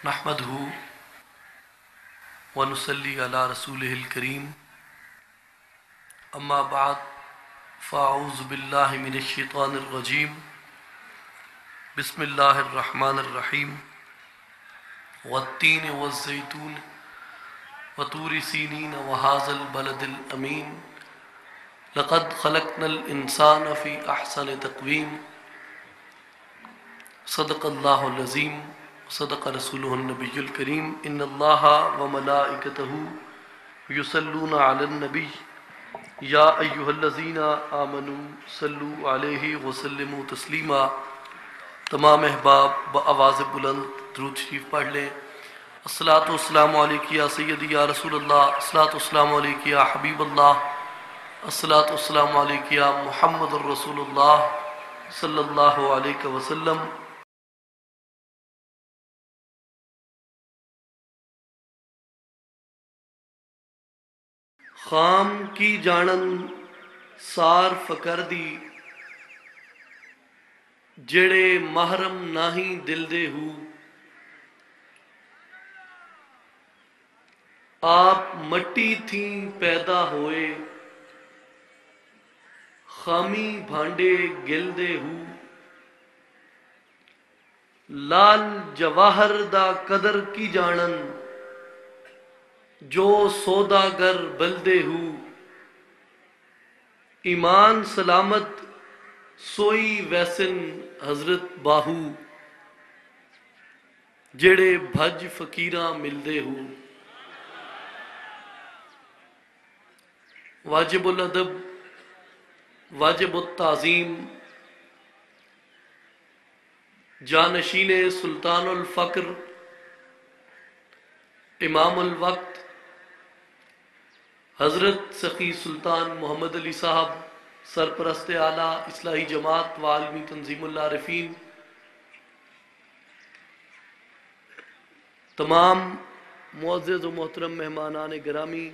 نحمدہ ونصلی علی رسولہ الکریم اما بعد فاعوذ باللہ من الشیطان الرجیم بسم اللہ الرحمن الرحیم والتین والزیتون وطور سینین وہذا البلد الامین لقد خلقنا الانسان فی احسن تقویم صدق اللہ العظیم صدق رسولہ النبی الکریم ان اللہ وملائکتہ یصلون علی النبی یا ایہا الذین آمنوا صلوا علیہ وسلموا تسلیما۔ تمام احباب بآواز بلند درود شریف پڑھ لیں۔ الصلاۃ والسلام علیک یا سیدی یا رسول اللہ، الصلاۃ والسلام علیک یا حبیب اللہ، الصلاۃ والسلام علیک یا محمد الرسول اللہ صلی اللہ علیہ وسلم۔ خام کی جانن سار فکر دی جڑے محرم ناہی دل دے ہو، آپ مٹی تھیں پیدا ہوئے خامی بھانڈے گل دے ہو، لال جواہر دا قدر کی جانن جو سوداگر بلدے ہو، ایمان سلامت سوئی ویسن حضرت باہو جڑے بھج فقیراں ملدے ہو۔ واجب الادب واجب التعظیم جانشین سلطان الفقر امام الوقت حضرت سخی سلطان محمد علی صاحب سرپرست اعلیٰ اصلاحی جماعت و عالمی تنظیم العارفین، تمام معزز و محترم مہمانان گرامی،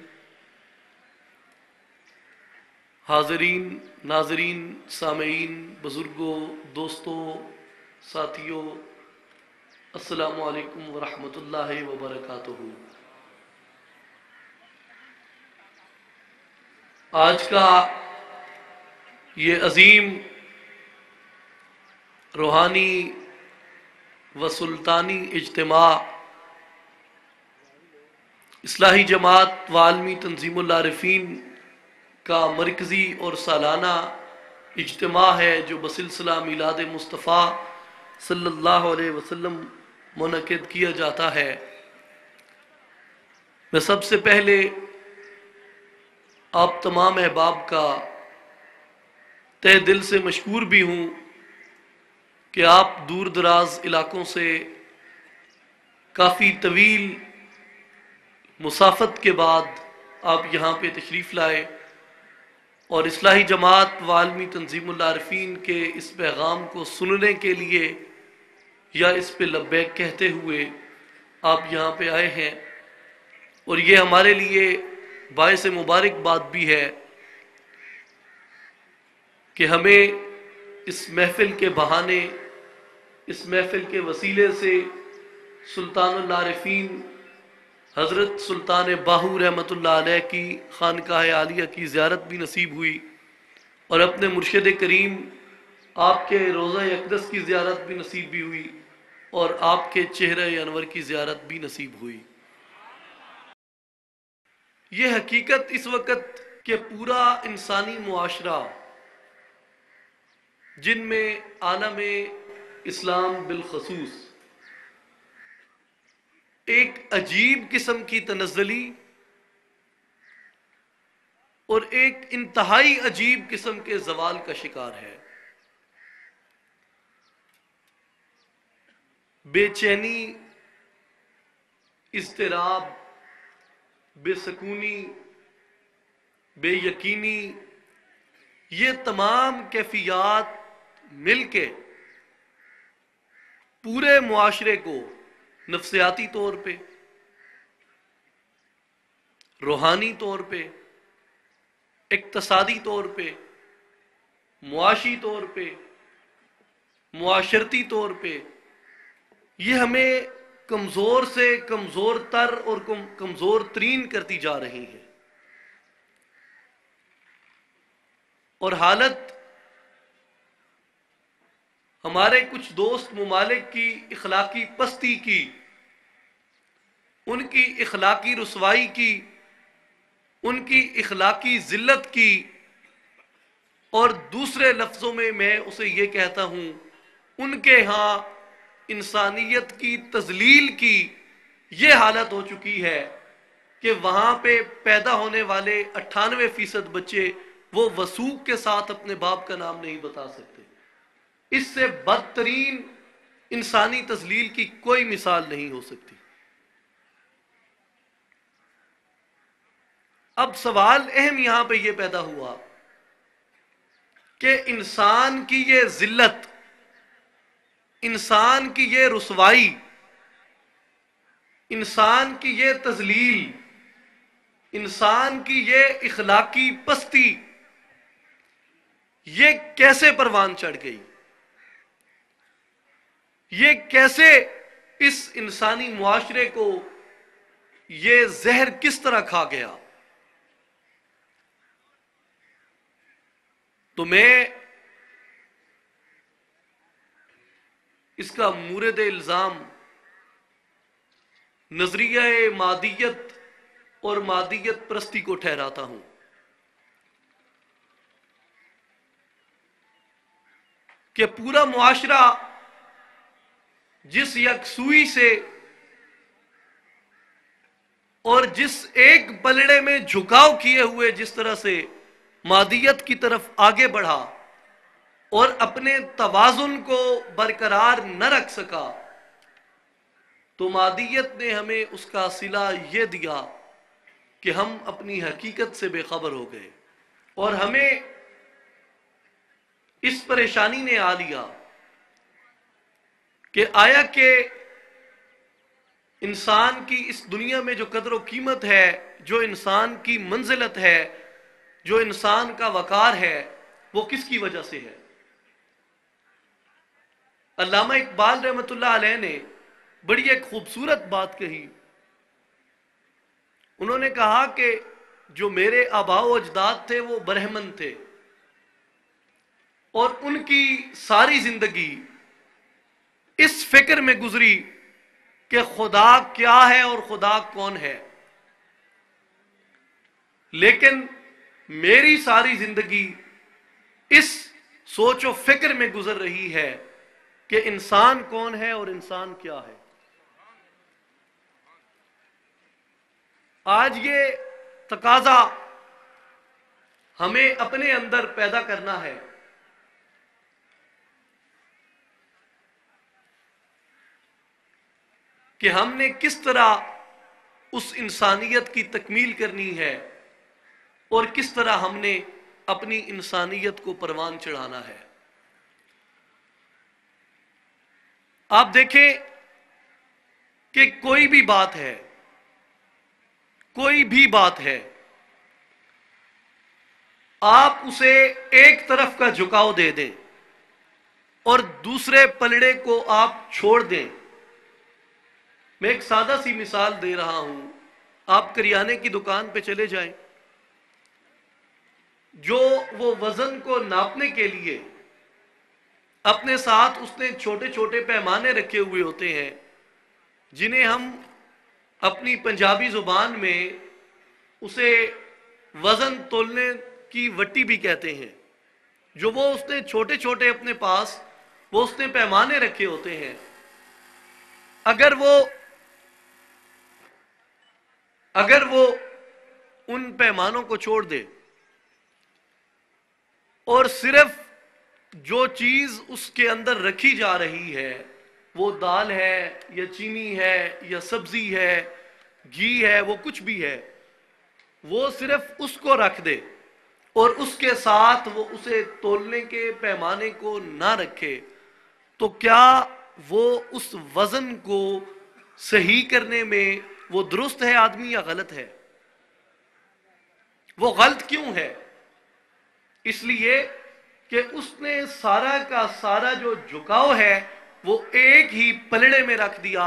حاضرین ناظرین سامعین بزرگوں دوستوں ساتھیوں، السلام علیکم ورحمۃ اللہ وبرکاتہ۔ آج کا یہ عظیم روحانی و سلطانی اجتماع اصلاحی جماعت و عالمی تنظیم العارفین کا مرکزی اور سالانہ اجتماع ہے جو بسلسلہ میلاد مصطفیٰ صلی اللہ علیہ وسلم منعقد کیا جاتا ہے۔ میں سب سے پہلے آپ تمام احباب کا تہ دل سے مشکور بھی ہوں کہ آپ دور دراز علاقوں سے کافی طویل مسافت کے بعد آپ یہاں پہ تشریف لائے اور اصلاحی جماعت و عالمی تنظیم العارفین کے اس پیغام کو سننے کے لیے یا اس پہ لبیک کہتے ہوئے آپ یہاں پہ آئے ہیں، اور یہ ہمارے لیے باعث مبارک بات بھی ہے کہ ہمیں اس محفل کے بہانے، اس محفل کے وسیلے سے سلطان العارفین حضرت سلطان باہو رحمۃ اللہ علیہ کی خانقاہ عالیہ کی زیارت بھی نصیب ہوئی، اور اپنے مرشد کریم آپ کے روضہ اقدس کی زیارت بھی نصیب بھی ہوئی، اور آپ کے چہرہ انور کی زیارت بھی نصیب ہوئی۔ یہ حقیقت اس وقت کہ پورا انسانی معاشرہ جن میں عالم اسلام بالخصوص ایک عجیب قسم کی تنزلی اور ایک انتہائی عجیب قسم کے زوال کا شکار ہے۔ بے چینی، اضطراب، بے سکونی، بے یقینی، یہ تمام کیفیات مل کے پورے معاشرے کو نفسیاتی طور پہ، روحانی طور پہ، اقتصادی طور پہ، معاشی طور پہ، معاشرتی طور پہ یہ ہمیں کمزور سے کمزور تر اور کمزور ترین کرتی جا رہی ہیں، اور حالت ہمارے کچھ دوست ممالک کی اخلاقی پستی کی، ان کی اخلاقی رسوائی کی، ان کی اخلاقی ذلت کی، اور دوسرے لفظوں میں میں اسے یہ کہتا ہوں ان کے ہاں انسانیت کی تذلیل کی یہ حالت ہو چکی ہے کہ وہاں پہ پیدا ہونے والے 98% بچے وہ وثوق کے ساتھ اپنے باپ کا نام نہیں بتا سکتے۔ اس سے بدترین انسانی تذلیل کی کوئی مثال نہیں ہو سکتی۔ اب سوال اہم یہاں پہ یہ پیدا ہوا کہ انسان کی یہ ذلت، انسان کی یہ رسوائی، انسان کی یہ تذلیل، انسان کی یہ اخلاقی پستی، یہ کیسے پروان چڑھ گئی؟ یہ کیسے اس انسانی معاشرے کو یہ زہر کس طرح کھا گیا؟ تو میں اس کا مورد الزام نظریہ مادیت اور مادیت پرستی کو ٹھہراتا ہوں۔ کہ پورا معاشرہ جس یکسوئی سے اور جس ایک پلڑے میں جھکاؤ کیے ہوئے جس طرح سے مادیت کی طرف آگے بڑھا اور اپنے توازن کو برقرار نہ رکھ سکا، تو مادیت نے ہمیں اس کا صلہ یہ دیا کہ ہم اپنی حقیقت سے بے خبر ہو گئے، اور ہمیں اس پریشانی نے آ لیا کہ آیا کہ انسان کی اس دنیا میں جو قدر و قیمت ہے، جو انسان کی منزلت ہے، جو انسان کا وقار ہے، وہ کس کی وجہ سے ہے؟ علامہ اقبال رحمۃ اللہ علیہ نے بڑی ایک خوبصورت بات کہی۔ انہوں نے کہا کہ جو میرے آباء و اجداد تھے وہ برہمن تھے، اور ان کی ساری زندگی اس فکر میں گزری کہ خدا کیا ہے اور خدا کون ہے، لیکن میری ساری زندگی اس سوچ و فکر میں گزر رہی ہے کہ انسان کون ہے اور انسان کیا ہے۔ آج یہ تقاضا ہمیں اپنے اندر پیدا کرنا ہے کہ ہم نے کس طرح اس انسانیت کی تکمیل کرنی ہے، اور کس طرح ہم نے اپنی انسانیت کو پروان چڑھانا ہے۔ آپ دیکھیں کہ کوئی بھی بات ہے، کوئی بھی بات ہے، آپ اسے ایک طرف کا جھکاؤ دے دیں اور دوسرے پلڑے کو آپ چھوڑ دیں۔ میں ایک سادہ سی مثال دے رہا ہوں، آپ کریانے کی دکان پہ چلے جائیں، جو وہ وزن کو ناپنے کے لیے اپنے ساتھ اس نے چھوٹے چھوٹے پیمانے رکھے ہوئے ہوتے ہیں، جنہیں ہم اپنی پنجابی زبان میں اسے وزن تولنے کی وٹی بھی کہتے ہیں، جو وہ اس نے چھوٹے چھوٹے اپنے پاس وہ اس نے پیمانے رکھے ہوتے ہیں۔ اگر وہ ان پیمانوں کو چھوڑ دے اور صرف جو چیز اس کے اندر رکھی جا رہی ہے، وہ دال ہے یا چینی ہے یا سبزی ہے، گھی ہے، وہ کچھ بھی ہے، وہ صرف اس کو رکھ دے اور اس کے ساتھ وہ اسے تولنے کے پیمانے کو نہ رکھے، تو کیا وہ اس وزن کو صحیح کرنے میں وہ درست ہے آدمی یا غلط ہے؟ وہ غلط کیوں ہے؟ اس لیے کہ اس نے سارا کا سارا جو جھکاؤ ہے وہ ایک ہی پلڑے میں رکھ دیا،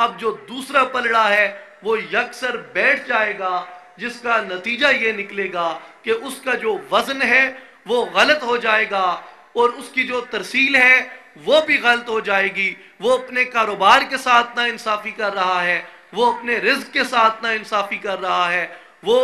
اب جو دوسرا پلڑا ہے وہ یکسر بیٹھ جائے گا، جس کا نتیجہ یہ نکلے گا کہ اس کا جو وزن ہے وہ غلط ہو جائے گا، اور اس کی جو ترسیل ہے وہ بھی غلط ہو جائے گی۔ وہ اپنے کاروبار کے ساتھ نا انصافی کر رہا ہے، وہ اپنے رزق کے ساتھ نا انصافی کر رہا ہے، وہ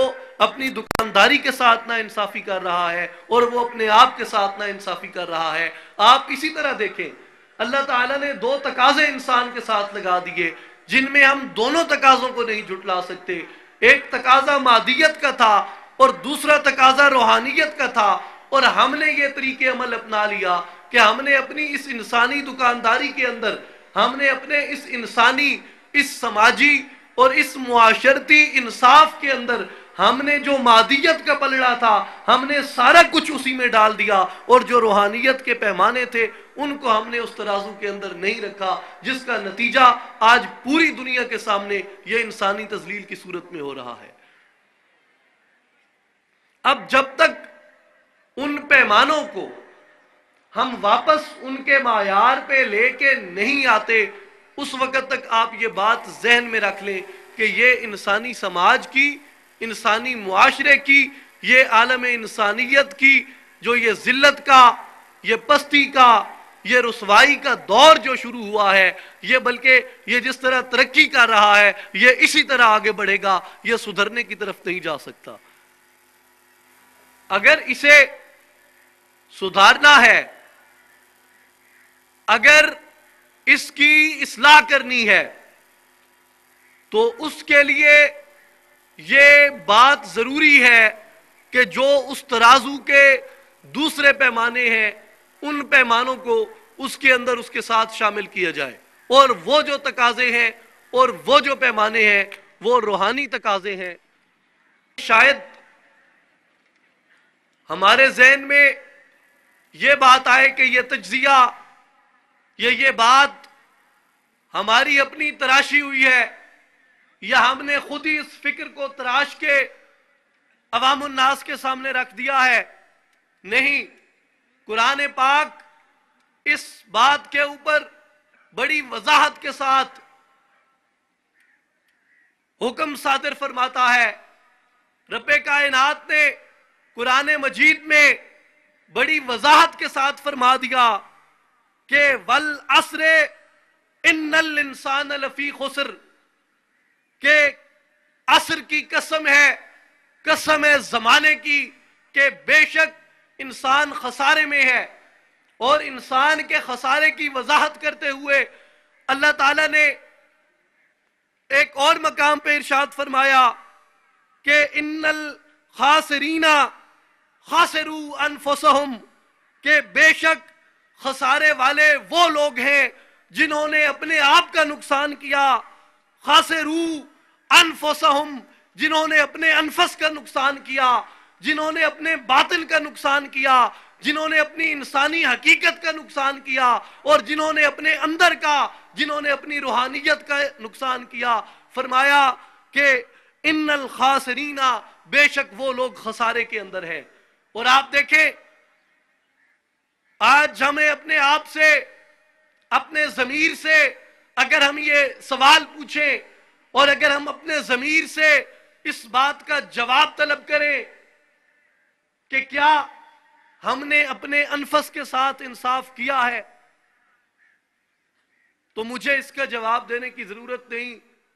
اپنی دکانداری کے ساتھ نا انصافی کر رہا ہے، اور وہ اپنے آپ کے ساتھ نا انصافی کر رہا ہے۔ آپ اسی طرح دیکھیں، اللہ تعالیٰ نے دو تقاضے انسان کے ساتھ لگا دیے جن میں ہم دونوں تقاضوں کو نہیں جھٹلا سکتے۔ ایک تقاضا مادیت کا تھا اور دوسرا تقاضا روحانیت کا تھا، اور ہم نے یہ طریقے عمل اپنا لیا کہ ہم نے اپنی اس انسانی دکانداری کے اندر، ہم نے اپنے اس انسانی، اس سماجی اور اس معاشرتی انصاف کے اندر ہم نے جو مادیت کا پلڑا تھا ہم نے سارا کچھ اسی میں ڈال دیا، اور جو روحانیت کے پیمانے تھے ان کو ہم نے اس ترازو کے اندر نہیں رکھا، جس کا نتیجہ آج پوری دنیا کے سامنے یہ انسانی تذلیل کی صورت میں ہو رہا ہے۔ اب جب تک ان پیمانوں کو ہم واپس ان کے معیار پہ لے کے نہیں آتے، اس وقت تک آپ یہ بات ذہن میں رکھ لیں کہ یہ انسانی سماج کی، انسانی معاشرے کی، یہ عالم انسانیت کی جو یہ ذلت کا، یہ پستی کا، یہ رسوائی کا دور جو شروع ہوا ہے، یہ بلکہ یہ جس طرح ترقی کر رہا ہے یہ اسی طرح آگے بڑھے گا، یہ سدھرنے کی طرف نہیں جا سکتا۔ اگر اسے سدھارنا ہے، اگر اس کی اصلاح کرنی ہے، تو اس کے لیے یہ بات ضروری ہے کہ جو اس ترازو کے دوسرے پیمانے ہیں ان پیمانوں کو اس کے اندر اس کے ساتھ شامل کیا جائے، اور وہ جو تقاضے ہیں اور وہ جو پیمانے ہیں وہ روحانی تقاضے ہیں۔ شاید ہمارے ذہن میں یہ بات آئے کہ یہ تجزیہ، یہ بات ہماری اپنی تراشی ہوئی ہے، یا ہم نے خود ہی اس فکر کو تراش کے عوام الناس کے سامنے رکھ دیا ہے۔ نہیں، قرآن پاک اس بات کے اوپر بڑی وضاحت کے ساتھ حکم صادر فرماتا ہے۔ رب کائنات نے قرآن مجید میں بڑی وضاحت کے ساتھ فرما دیا کہ والعصر ان الانسان لفی خسر، کہ عصر کی قسم ہے، قسم ہے زمانے کی، کہ بے شک انسان خسارے میں ہے۔ اور انسان کے خسارے کی وضاحت کرتے ہوئے اللہ تعالیٰ نے ایک اور مقام پہ ارشاد فرمایا کہ ان الخاسرین خاسروا انفسہم، کہ بے شک خسارے والے وہ لوگ ہیں جنہوں نے اپنے آپ کا نقصان کیا، خاسروا انفسہم، جنہوں نے اپنے انفس کا نقصان کیا، جنہوں نے اپنے باطن کا نقصان کیا، جنہوں نے اپنی انسانی حقیقت کا نقصان کیا، اور جنہوں نے اپنے اندر کا، جنہوں نے اپنی روحانیت کا نقصان کیا۔ فرمایا کہ ان الخاسرین، بے شک وہ لوگ خسارے کے اندر ہیں۔ اور آپ دیکھیں، آج ہمیں اپنے آپ سے، اپنے ضمیر سے اگر ہم یہ سوال پوچھیں، اور اگر ہم اپنے ضمیر سے اس بات کا جواب طلب کریں کہ کیا ہم نے اپنے انفس کے ساتھ انصاف کیا ہے، تو مجھے اس کا جواب دینے کی ضرورت نہیں،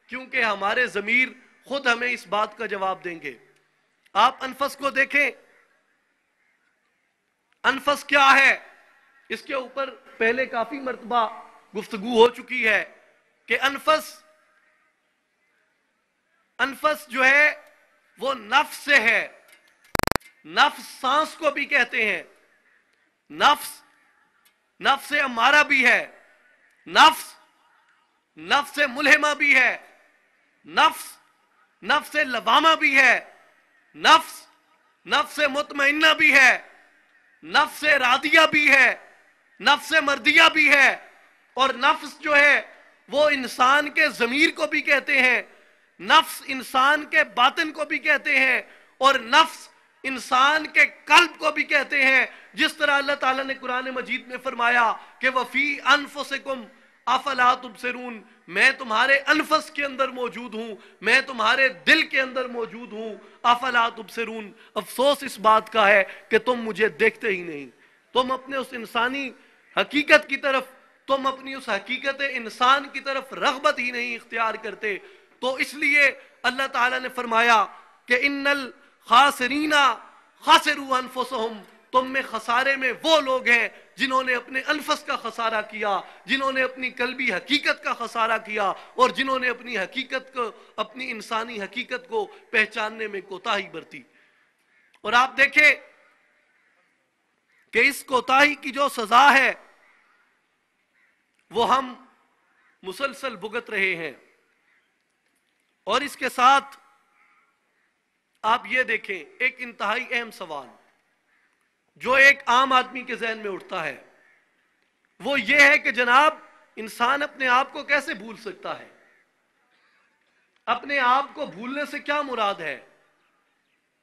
کیونکہ ہمارے ضمیر خود ہمیں اس بات کا جواب دیں گے۔ آپ انفس کو دیکھیں، انفس کیا ہے؟ اس کے اوپر پہلے کافی مرتبہ گفتگو ہو چکی ہے کہ انفس جو ہے وہ نفس سے ہے۔ نفس سانس کو بھی کہتے ہیں، نفس امارہ بھی ہے، نفس ملہمہ بھی ہے، نفس لوامہ بھی ہے، نفس مطمئنہ بھی ہے، نفس راضیہ بھی ہے، نفس مردیہ بھی ہے، اور نفس جو ہے وہ انسان کے ضمیر کو بھی کہتے ہیں، نفس انسان کے باطن کو بھی کہتے ہیں، اور نفس انسان کے قلب کو بھی کہتے ہیں۔ جس طرح اللہ تعالیٰ نے قرآن مجید میں فرمایا کہ وَفِي أَنفُسِكُمْ أَفَلَا تُبْصِرُونَ، میں تمہارے انفس کے اندر موجود ہوں، میں تمہارے دل کے اندر موجود ہوں، افلا تبصرون، افسوس اس بات کا ہے کہ تم مجھے دیکھتے ہی نہیں، تم اپنے اس انسانی حقیقت کی طرف، تم اپنی اس حقیقت انسان کی طرف رغبت ہی نہیں اختیار کرتے۔ تو اس لیے اللہ تعالیٰ نے فرمایا کہ ان الخاسرین خاسروا انفسہم، تم میں خسارے میں وہ لوگ ہیں جنہوں نے اپنے انفس کا خسارہ کیا، جنہوں نے اپنی قلبی حقیقت کا خسارہ کیا، اور جنہوں نے اپنی حقیقت کو، اپنی انسانی حقیقت کو پہچاننے میں کوتاہی برتی۔ اور آپ دیکھیں کہ اس کوتاہی کی جو سزا ہے وہ ہم مسلسل بھگت رہے ہیں۔ اور اس کے ساتھ آپ یہ دیکھیں ایک انتہائی اہم سوال جو ایک عام آدمی کے ذہن میں اٹھتا ہے، وہ یہ ہے کہ جناب انسان اپنے آپ کو کیسے بھول سکتا ہے؟ اپنے آپ کو بھولنے سے کیا مراد ہے؟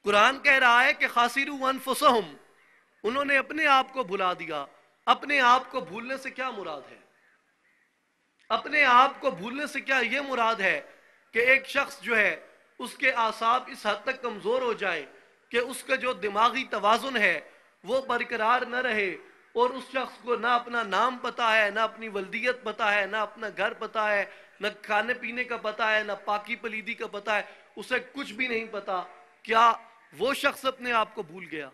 قرآن کہہ رہا ہے کہ خاسروا انفسہم، انہوں نے اپنے آپ کو بھلا دیا۔ اپنے آپ کو بھولنے سے کیا مراد ہے؟ اپنے آپ کو بھولنے سے کیا یہ مراد ہے کہ ایک شخص جو ہے اس کے اعصاب اس حد تک کمزور ہو جائیں کہ اس کا جو دماغی توازن ہے وہ برقرار نہ رہے، اور اس شخص کو نہ اپنا نام پتا ہے، نہ اپنی ولدیت پتا ہے، نہ اپنا گھر پتا ہے، نہ کھانے پینے کا پتا ہے، نہ پاکی پلیدی کا پتا ہے، اسے کچھ بھی نہیں پتا؟ کیا وہ شخص اپنے آپ کو بھول گیا؟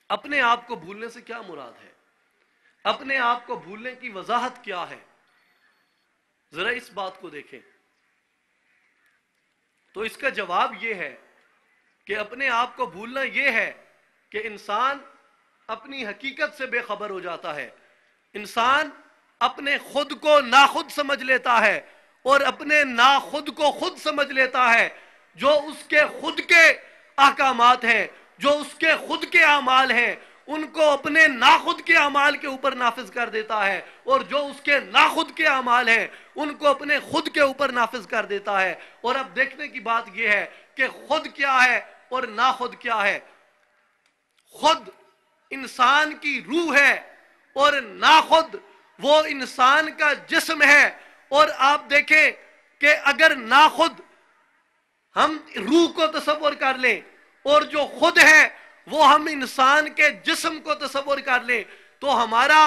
اپنے آپ کو بھولنے سے کیا مراد ہے؟ اپنے آپ کو بھولنے کی وضاحت کیا ہے؟ ذرا اس بات کو دیکھیں تو اس کا جواب یہ ہے کہ اپنے آپ کو بھولنا یہ ہے کہ انسان اپنی حقیقت سے بے خبر ہو جاتا ہے، انسان اپنے خود کو ناخود سمجھ لیتا ہے، اور اپنے ناخود کو خود سمجھ لیتا ہے۔ جو اس کے خود کے احکامات ہیں، جو اس کے خود کے اعمال ہیں، ان کو اپنے ناخود کے اعمال کے اوپر نافذ کر دیتا ہے، اور جو اس کے ناخود کے اعمال ہیں ان کو اپنے خود کے اوپر نافذ کر دیتا ہے۔ اور اب دیکھنے کی بات یہ ہے کہ خود کیا ہے اور ناخود کیا ہے۔ خود انسان کی روح ہے، اور ناخود وہ انسان کا جسم ہے۔ اور آپ دیکھیں کہ اگر ناخود ہم روح کو تصور کر لیں اور جو خود ہے وہ ہم انسان کے جسم کو تصور کر لیں، تو ہمارا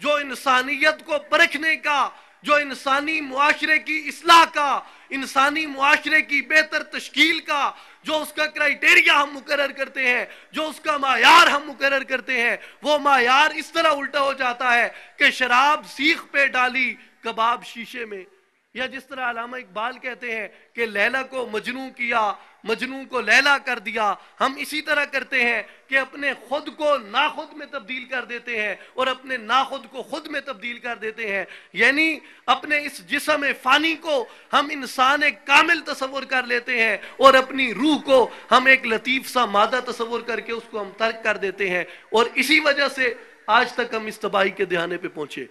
جو انسانیت کو پرکھنے کا، جو انسانی معاشرے کی اصلاح کا، انسانی معاشرے کی بہتر تشکیل کا جو اس کا کرائیٹیریا ہم مقرر کرتے ہیں، جو اس کا معیار ہم مقرر کرتے ہیں، وہ معیار اس طرح الٹا ہو جاتا ہے کہ شراب سیخ پہ ڈالی، کباب شیشے میں۔ یا جس طرح علامہ اقبال کہتے ہیں کہ لیلا کو مجنوں کیا، مجنوں کو لیلا کر دیا، ہم اسی طرح کرتے ہیں کہ اپنے خود کو ناخود میں تبدیل کر دیتے ہیں اور اپنے ناخود کو خود میں تبدیل کر دیتے ہیں۔ یعنی اپنے اس جسم فانی کو ہم انسان کامل تصور کر لیتے ہیں، اور اپنی روح کو ہم ایک لطیف سا مادہ تصور کر کے اس کو ہم ترک کر دیتے ہیں، اور اسی وجہ سے آج تک ہم اس تباہی کے دہانے پہ پہنچے۔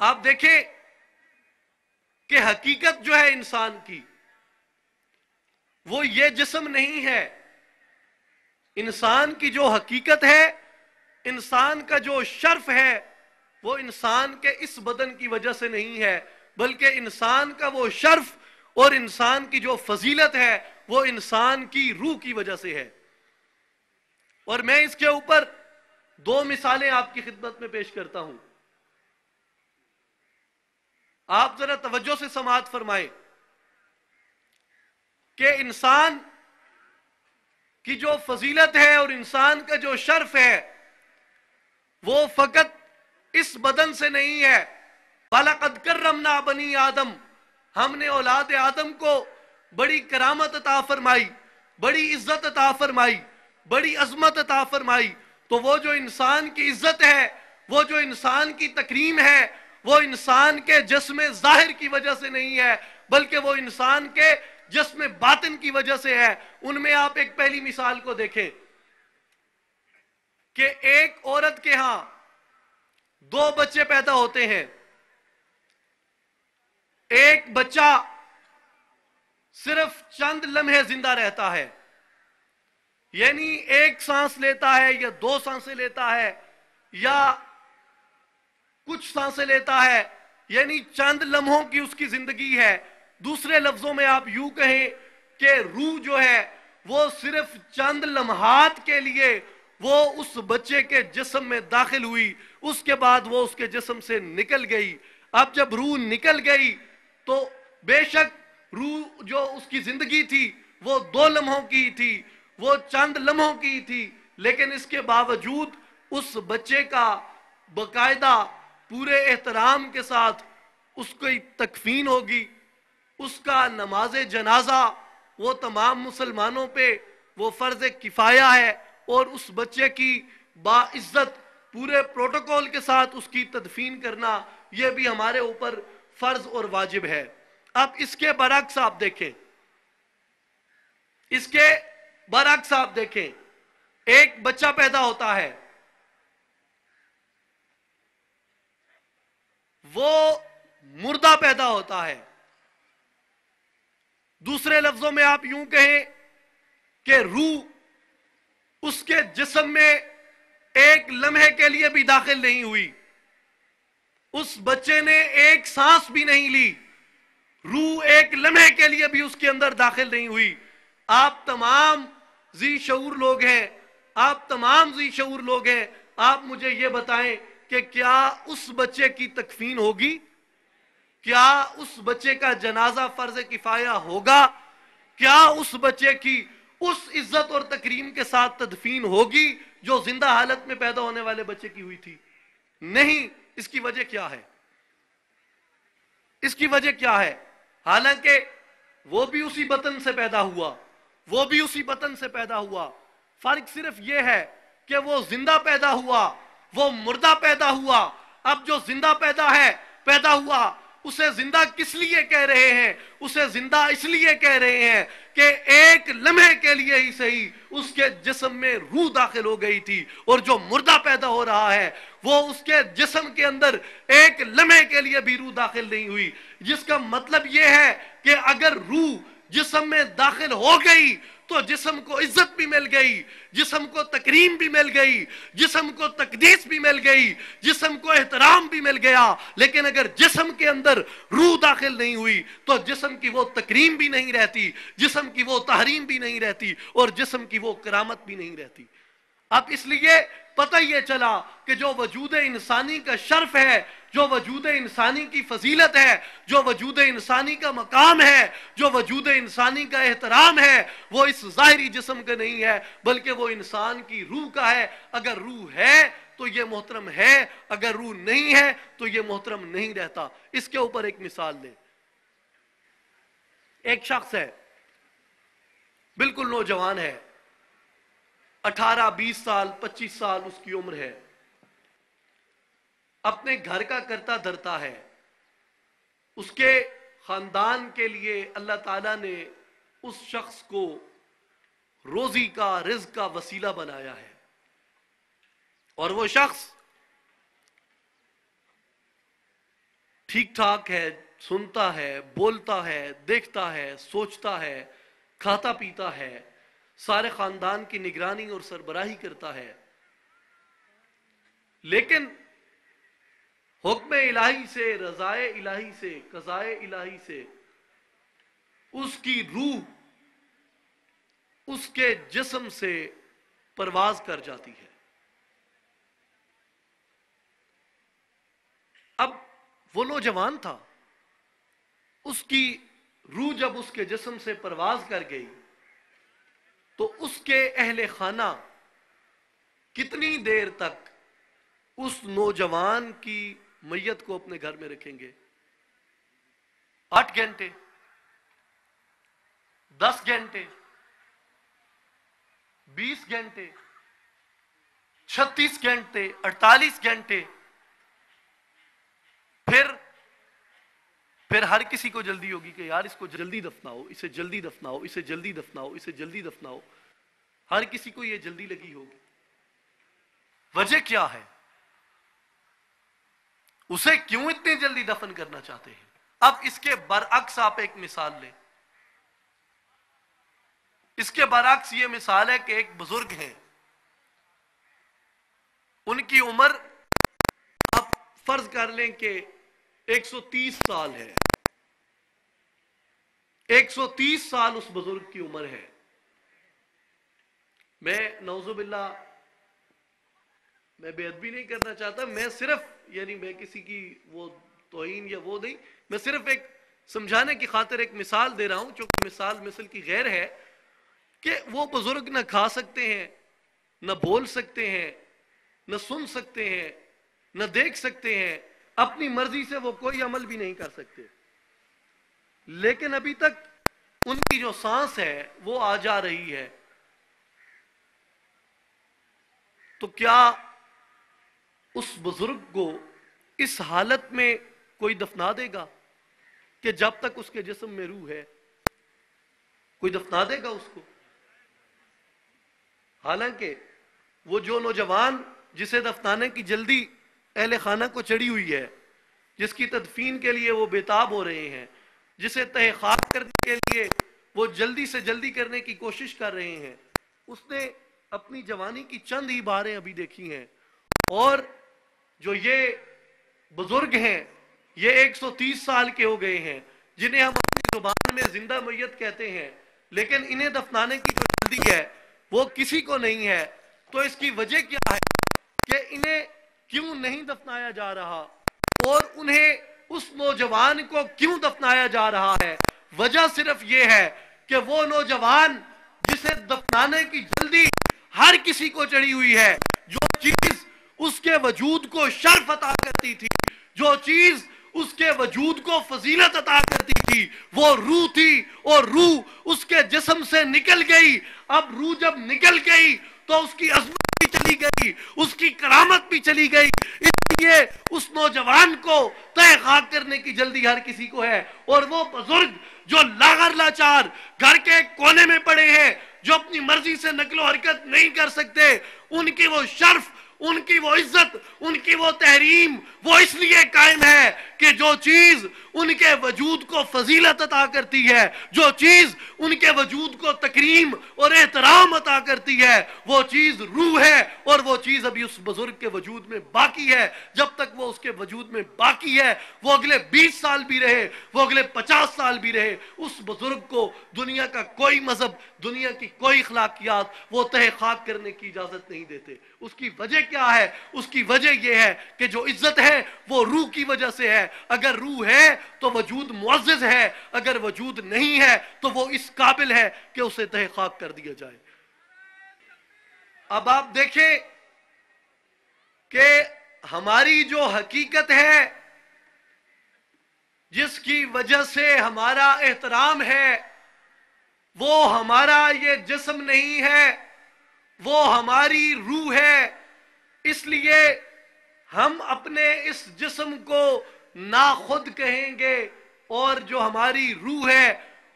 آپ دیکھیں کہ حقیقت جو ہے انسان کی وہ یہ جسم نہیں ہے۔ انسان کی جو حقیقت ہے، انسان کا جو شرف ہے، وہ انسان کے اس بدن کی وجہ سے نہیں ہے، بلکہ انسان کا وہ شرف اور انسان کی جو فضیلت ہے وہ انسان کی روح کی وجہ سے ہے۔ اور میں اس کے اوپر دو مثالیں آپ کی خدمت میں پیش کرتا ہوں، آپ ذرا توجہ سے سماعت فرمائیں کہ انسان کی جو فضیلت ہے اور انسان کا جو شرف ہے وہ فقط اس بدن سے نہیں ہے۔ وَلَقَدْ كَرَّمْنَا بَنِي آدم، ہم نے اولاد آدم کو بڑی کرامت عطا فرمائی، بڑی عزت عطا فرمائی، بڑی عظمت عطا فرمائی۔ تو وہ جو انسان کی عزت ہے، وہ جو انسان کی تکریم ہے، وہ انسان کے جسم ظاہر کی وجہ سے نہیں ہے، بلکہ وہ انسان کے جسم باطن کی وجہ سے ہے۔ ان میں آپ ایک پہلی مثال کو دیکھیں کہ ایک عورت کے ہاں دو بچے پیدا ہوتے ہیں، ایک بچہ صرف چند لمحے زندہ رہتا ہے، یعنی ایک سانس لیتا ہے یا دو سانسیں لیتا ہے یا کچھ سانسیں لیتا ہے یعنی چند لمحوں کی اس کی زندگی ہے. دوسرے لفظوں میں آپ یوں کہیں کہ روح جو ہے وہ صرف چند لمحات کے لیے وہ اس بچے کے جسم میں داخل ہوئی، اس کے بعد وہ اس کے جسم سے نکل گئی. اب جب روح نکل گئی تو بے شک روح جو اس کی زندگی تھی وہ 2 لمحوں کی تھی، وہ چند لمحوں کی تھی، لیکن اس کے باوجود اس بچے کا باقاعدہ پورے احترام کے ساتھ اس کی تکفین ہوگی، اس کا نماز جنازہ وہ تمام مسلمانوں پہ وہ فرض کفایہ ہے، اور اس بچے کی باعزت پورے پروٹوکول کے ساتھ اس کی تدفین کرنا یہ بھی ہمارے اوپر فرض اور واجب ہے. اب اس کے برعکس آپ دیکھیں، اس کے برعکس آپ دیکھیں، ایک بچہ پیدا ہوتا ہے، وہ مردہ پیدا ہوتا ہے. دوسرے لفظوں میں آپ یوں کہیں کہ روح اس کے جسم میں ایک لمحے کے لیے بھی داخل نہیں ہوئی، اس بچے نے ایک سانس بھی نہیں لی، روح ایک لمحے کے لیے بھی اس کے اندر داخل نہیں ہوئی. آپ تمام ذی شعور لوگ ہیں، آپ تمام ذی شعور لوگ ہیں، آپ مجھے یہ بتائیں کہ کیا اس بچے کی تکفین ہوگی؟ کیا اس بچے کا جنازہ فرض کفایہ ہوگا؟ کیا اس بچے کی اس عزت اور تکریم کے ساتھ تدفین ہوگی جو زندہ حالت میں پیدا ہونے والے بچے کی ہوئی تھی؟ نہیں. اس کی وجہ کیا ہے؟ اس کی وجہ کیا ہے؟ حالانکہ وہ بھی اسی بطن سے پیدا ہوا، وہ بھی اسی بطن سے پیدا ہوا، فرق صرف یہ ہے کہ وہ زندہ پیدا ہوا، وہ مردہ پیدا ہوا. اب جو زندہ پیدا ہوا اسے زندہ کس لیے کہہ رہے ہیں؟ اسے زندہ اس لیے کہہ رہے ہیں کہ ایک لمحے کے لیے ہی صحیح اس کے جسم میں روح داخل ہو گئی تھی، اور جو مردہ پیدا ہو رہا ہے وہ اس کے جسم کے اندر ایک لمحے کے لیے بھی روح داخل نہیں ہوئی. جس کا مطلب یہ ہے کہ اگر روح جسم میں داخل ہو گئی تو جسم کو عزت بھی مل گئی، جسم کو تکریم بھی مل گئی، جسم کو تقدیس بھی مل گئی، جسم کو احترام بھی مل گیا. لیکن اگر جسم کے اندر روح داخل نہیں ہوئی تو جسم کی وہ تکریم بھی نہیں رہتی، جسم کی وہ تحریم بھی نہیں رہتی، اور جسم کی وہ کرامت بھی نہیں رہتی. اب اس لیے پتہ یہ چلا کہ جو وجود انسانی کا شرف ہے، جو وجود انسانی کی فضیلت ہے، جو وجود انسانی کا مقام ہے، جو وجود انسانی کا احترام ہے، وہ اس ظاہری جسم کا نہیں ہے بلکہ وہ انسان کی روح کا ہے. اگر روح ہے تو یہ محترم ہے، اگر روح نہیں ہے تو یہ محترم نہیں رہتا. اس کے اوپر ایک مثال لیں. ایک شخص ہے، بالکل نوجوان ہے، 18 20 سال 25 سال اس کی عمر ہے، اپنے گھر کا کرتا دھرتا ہے. اس کے خاندان کے لیے اللہ تعالیٰ نے اس شخص کو روزی کا رزق کا وسیلہ بنایا ہے، اور وہ شخص ٹھیک ٹھاک ہے، سنتا ہے، بولتا ہے، دیکھتا ہے، سوچتا ہے، کھاتا پیتا ہے، سارے خاندان کی نگرانی اور سربراہی کرتا ہے. لیکن حکم الہی سے، رضائے الہی سے، قضائے الہی سے اس کی روح اس کے جسم سے پرواز کر جاتی ہے. اب وہ نوجوان تھا، اس کی روح جب اس کے جسم سے پرواز کر گئی تو اس کے اہل خانہ کتنی دیر تک اس نوجوان کی میت کو اپنے گھر میں رکھیں گے؟ 8 گھنٹے، 10 گھنٹے، 20 گھنٹے، 36 گھنٹے، 48 گھنٹے. پھر ہر کسی کو جلدی ہوگی کہ یار اس کو جلدی دفناؤ، اسے جلدی دفناؤ، اسے جلدی دفناؤ، اسے جلدی دفناؤ. ہر کسی کو یہ جلدی لگی ہوگی. وجہ کیا ہے؟ اسے کیوں اتنی جلدی دفن کرنا چاہتے ہیں؟ اب اس کے برعکس آپ ایک مثال لیں. اس کے برعکس یہ مثال ہے کہ ایک بزرگ ہیں، ان کی عمر آپ فرض کر لیں کہ 130 سال ہے. 130 سال اس بزرگ کی عمر ہے. میں نعوذ باللہ میں بے ادبی نہیں کرنا چاہتا، میں صرف یعنی میں کسی کی وہ توہین یا وہ نہیں، میں صرف ایک سمجھانے کی خاطر ایک مثال دے رہا ہوں، چونکہ مثال مثل کی غیر ہے، کہ وہ بزرگ نہ کھا سکتے ہیں، نہ بول سکتے ہیں، نہ سن سکتے ہیں، نہ دیکھ سکتے ہیں، اپنی مرضی سے وہ کوئی عمل بھی نہیں کر سکتے، لیکن ابھی تک ان کی جو سانس ہے وہ آ جا رہی ہے. تو کیا اس بزرگ کو اس حالت میں کوئی دفنا دے گا کہ جب تک اس کے جسم میں روح ہے؟ کوئی دفنا دے گا اس کو؟ حالانکہ وہ جو نوجوان جسے دفنانے کی جلدی اہل خانہ کو چڑھی ہوئی ہے، جس کی تدفین کے لیے وہ بےتاب ہو رہے ہیں، جسے تہ خاک کرنے کے لیے وہ جلدی سے جلدی کرنے کی کوشش کر رہے ہیں، اس نے اپنی جوانی کی چند ہی باریں ابھی دیکھی ہیں. اور جو یہ بزرگ ہیں یہ 130 سال کے ہو گئے ہیں، جنہیں ہم اپنی زبان میں زندہ میت کہتے ہیں، لیکن انہیں دفنانے کی جو جلدی ہے وہ کسی کو نہیں ہے. تو اس کی وجہ کیا ہے کہ انہیں کیوں نہیں دفنایا جا رہا، اور انہیں اس نوجوان کو کیوں دفنایا جا رہا ہے؟ وجہ صرف یہ ہے کہ وہ نوجوان جسے دفنانے کی جلدی ہر کسی کو چڑھی ہوئی ہے، جو چیز اس کے وجود کو شرف عطا کرتی تھی، جو چیز اس کے وجود کو فضیلت عطا کرتی تھی، وہ روح تھی، اور روح اس کے جسم سے نکل گئی. اب روح جب نکل گئی تو اس کی عظمت بھی چلی گئی، اس کی کرامت بھی چلی گئی. اس لیے اس نوجوان کو تہ خاک کرنے کی جلدی ہر کسی کو ہے. اور وہ بزرگ جو لاغر لاچار گھر کے ایک کونے میں پڑے ہیں، جو اپنی مرضی سے نقل و حرکت نہیں کر سکتے، ان کی وہ شرف، ان کی وہ عزت، ان کی وہ تحریم وہ اس لیے قائم ہے کہ جو چیز ان کے وجود کو فضیلت عطا کرتی ہے، جو چیز ان کے وجود کو تکریم اور احترام عطا کرتی ہے، وہ چیز روح ہے. اور وہ چیز ابھی اس بزرگ کے وجود میں باقی ہے. جب تک وہ اس کے وجود میں باقی ہے، وہ اگلے 20 سال بھی رہے، وہ اگلے 50 سال بھی رہے، اس بزرگ کو دنیا کا کوئی مذہب، دنیا کی کوئی اخلاقیات وہ تہ خاک کرنے کی اجازت نہیں دیتے. اس کی وجہ کیا ہے؟ اس کی وجہ یہ ہے کہ جو عزت ہے وہ روح کی وجہ سے ہے. اگر روح ہے تو وجود معزز ہے، اگر وجود نہیں ہے تو وہ اس قابل ہے کہ اسے تہ خاک کر دیا جائے. اب آپ دیکھیں کہ ہماری جو حقیقت ہے، جس کی وجہ سے ہمارا احترام ہے، وہ ہمارا یہ جسم نہیں ہے، وہ ہماری روح ہے. اس لیے ہم اپنے اس جسم کو نا خود کہیں گے، اور جو ہماری روح ہے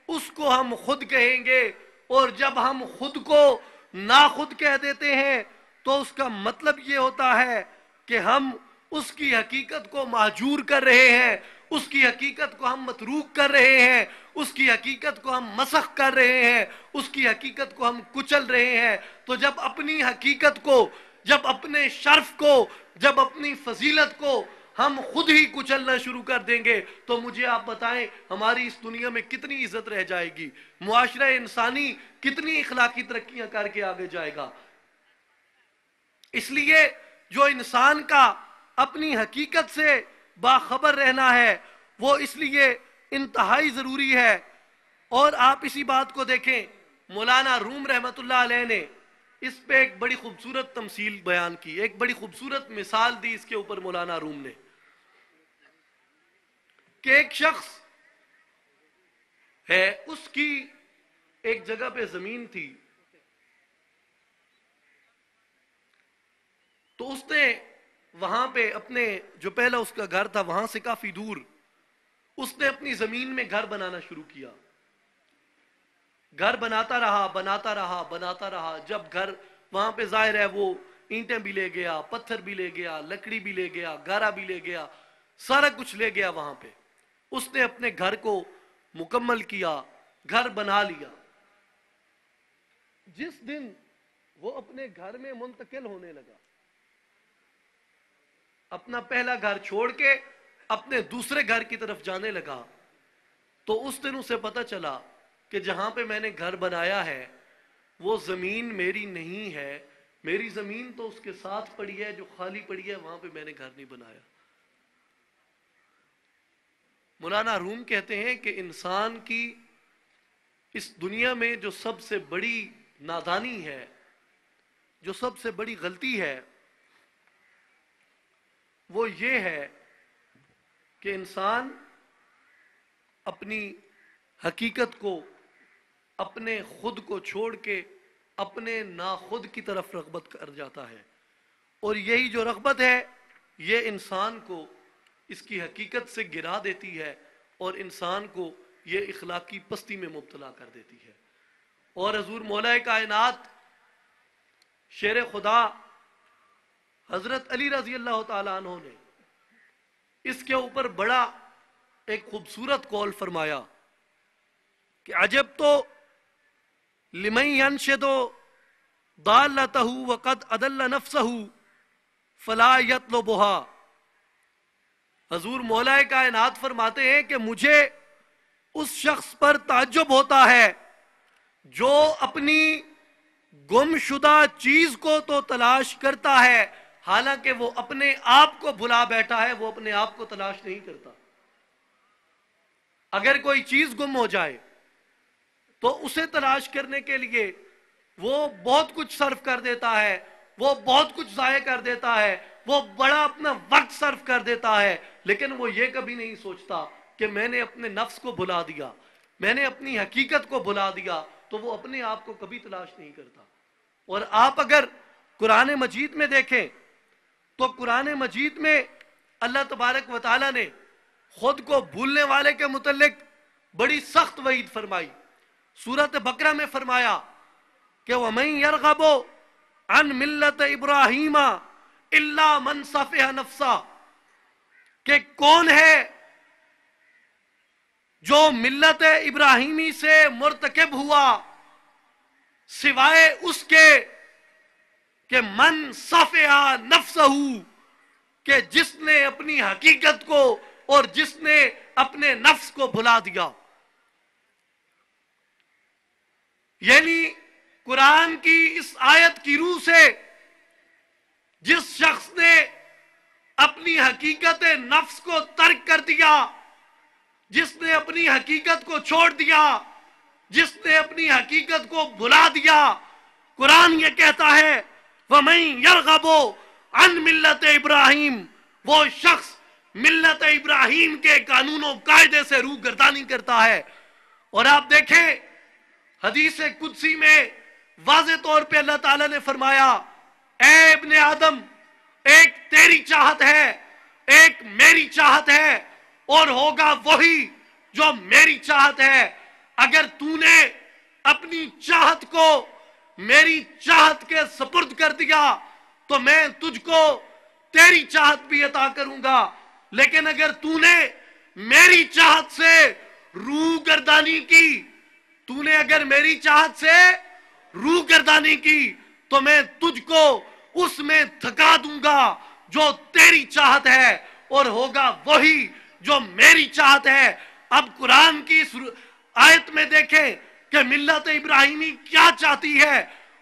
اس کو ہم خود کہیں گے. اور جب ہم خود کو نا خود کہہ دیتے ہیں تو اس کا مطلب یہ ہوتا ہے کہ ہم اس کی حقیقت کو مہجور کر رہے ہیں، اس کی حقیقت کو ہم متروک کر رہے ہیں، اس کی حقیقت کو ہم مسخ کر رہے ہیں، اس کی حقیقت کو ہم کچل رہے ہیں. تو جب اپنی حقیقت کو، جب اپنے شرف کو، جب اپنی فضیلت کو ہم خود ہی کچلنا شروع کر دیں گے تو مجھے آپ بتائیں ہماری اس دنیا میں کتنی عزت رہ جائے گی، معاشرہ انسانی کتنی اخلاقی ترقیاں کر کے آگے جائے گا. اس لیے جو انسان کا اپنی حقیقت سے باخبر رہنا ہے وہ اس لیے انتہائی ضروری ہے. اور آپ اسی بات کو دیکھیں، مولانا روم رحمت اللہ علیہ نے اس پہ ایک بڑی خوبصورت تمثیل بیان کی، ایک بڑی خوبصورت مثال دی اس کے اوپر مولانا روم نے، کہ ایک شخص ہے، اس کی ایک جگہ پہ زمین تھی، تو اس نے وہاں پہ اپنے جو پہلا اس کا گھر تھا وہاں سے کافی دور اس نے اپنی زمین میں گھر بنانا شروع کیا. گھر بناتا رہا، بناتا رہا، بناتا رہا. جب گھر وہاں پہ ظاہر ہے وہ اینٹیں بھی لے گیا، پتھر بھی لے گیا، لکڑی بھی لے گیا، گارا بھی لے گیا، سارا کچھ لے گیا وہاں پہ. اس نے اپنے گھر کو مکمل کیا، گھر بنا لیا. جس دن وہ اپنے گھر میں منتقل ہونے لگا، اپنا پہلا گھر چھوڑ کے اپنے دوسرے گھر کی طرف جانے لگا تو اس دن اسے پتہ چلا کہ جہاں پہ میں نے گھر بنایا ہے وہ زمین میری نہیں ہے، میری زمین تو اس کے ساتھ پڑی ہے جو خالی پڑی ہے، وہاں پہ میں نے گھر نہیں بنایا۔ مولانا روم کہتے ہیں کہ انسان کی اس دنیا میں جو سب سے بڑی نادانی ہے، جو سب سے بڑی غلطی ہے، وہ یہ ہے کہ انسان اپنی حقیقت کو، اپنے خود کو چھوڑ کے اپنے ناخود کی طرف رغبت کر جاتا ہے، اور یہی جو رغبت ہے یہ انسان کو اس کی حقیقت سے گرا دیتی ہے اور انسان کو یہ اخلاقی پستی میں مبتلا کر دیتی ہے۔ اور حضور مولا کائنات شیر خدا حضرت علی رضی اللہ تعالیٰ عنہ نے اس کے اوپر بڑا ایک خوبصورت قول فرمایا کہ عجب تو لمن ینشد ضالتہ وقد اضل نفسہ فلا یطلبها۔ حضور مولا کائنات فرماتے ہیں کہ مجھے اس شخص پر تعجب ہوتا ہے جو اپنی گم شدہ چیز کو تو تلاش کرتا ہے، حالانکہ وہ اپنے آپ کو بھلا بیٹھا ہے، وہ اپنے آپ کو تلاش نہیں کرتا۔ اگر کوئی چیز گم ہو جائے تو اسے تلاش کرنے کے لیے وہ بہت کچھ صرف کر دیتا ہے، وہ بہت کچھ ضائع کر دیتا ہے، وہ بڑا اپنا وقت صرف کر دیتا ہے، لیکن وہ یہ کبھی نہیں سوچتا کہ میں نے اپنے نفس کو بھلا دیا، میں نے اپنی حقیقت کو بھلا دیا، تو وہ اپنے آپ کو کبھی تلاش نہیں کرتا۔ اور آپ اگر قرآن مجید میں دیکھیں تو قرآن مجید میں اللہ تبارک و تعالیٰ نے خود کو بھولنے والے کے متعلق بڑی سخت وعید فرمائی۔ سورۃ بقرہ میں فرمایا کہ وَمَن يَرْغَبُ عَن مِلَّةِ إِبْرَاهِيمَ إِلَّا مَنْ صَفِحَ نَفْسَهُ، کہ کون ہے جو ملت ابراہیمی سے مرتکب ہوا سوائے اس کے کہ من صفح نفسہ، کہ جس نے اپنی حقیقت کو اور جس نے اپنے نفس کو بھلا دیا۔ یعنی قرآن کی اس آیت کی روح سے جس شخص نے اپنی حقیقت نفس کو ترک کر دیا، جس نے اپنی حقیقت کو چھوڑ دیا، جس نے اپنی حقیقت کو بھلا دیا، قرآن یہ کہتا ہے وَمَن يَرْغَبُ عَن مِلَّةِ إِبْرَاهِيمَ، وہ شخص ملت ابراہیم کے قانون و قاعدے سے روگردانی کرتا ہے۔ اور آپ دیکھیں حدیث قدسی میں واضح طور پہ اللہ تعالیٰ نے فرمایا اے ابن آدم، ایک تیری چاہت ہے، ایک میری چاہت ہے، اور ہوگا وہی جو میری چاہت ہے۔ اگر تو نے اپنی چاہت کو میری چاہت کے سپرد کر دیا تو میں تجھ کو تیری چاہت بھی عطا کروں گا، لیکن اگر تو نے میری چاہت سے روگردانی کی، تو نے اگر میری چاہت سے روگردانی کی تو میں تجھ کو اس میں تھکا دوں گا جو تیری چاہت ہے، اور ہوگا وہی جو میری چاہت ہے۔ اب قرآن کی اس آیت میں دیکھیں کہ ملت ابراہیمی کیا چاہتی ہے،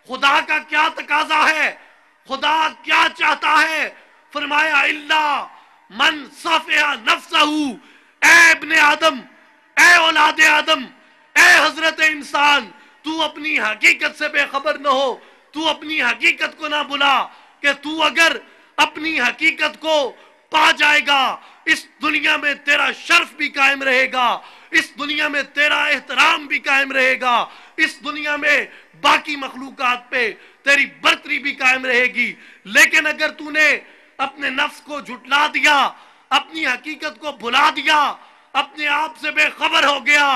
خدا کا کیا تقاضا ہے، خدا کیا چاہتا ہے۔ فرمایا اللہ من صفح نفسہ، اے ابن آدم، اے اولاد آدم، اے حضرت انسان، تو اپنی حقیقت سے بے خبر نہ ہو، تو اپنی حقیقت کو نہ بھلا کہ تو اگر اپنی حقیقت کو پا جائے گا اس دنیا میں تیرا شرف بھی قائم رہے گا، اس دنیا میں تیرا احترام بھی قائم رہے گا، اس دنیا میں باقی مخلوقات پہ تیری برتری بھی قائم رہے گی۔ لیکن اگر تو نے اپنے نفس کو جھٹلا دیا، اپنی حقیقت کو بھلا دیا، اپنے آپ سے بے خبر ہو گیا،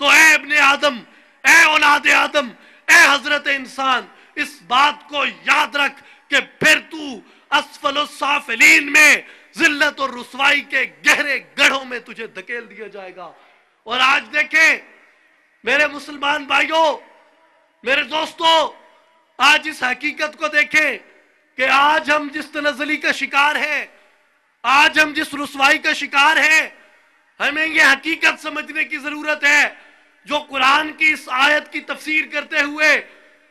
تو اے ابن آدم، اے اولاد آدم، اے حضرت انسان، اس بات کو یاد رکھ کہ پھر تو اسفل السافلین میں ذلت اور رسوائی کے گہرے گڑھوں میں تجھے دھکیل دیا جائے گا۔ اور آج دیکھیں میرے مسلمان بھائیوں، میرے دوستوں، آج اس حقیقت کو دیکھیں کہ آج ہم جس تنزلی کا شکار ہیں، آج ہم جس رسوائی کا شکار ہیں، ہمیں یہ حقیقت سمجھنے کی ضرورت ہے، جو قرآن کی اس آیت کی تفسیر کرتے ہوئے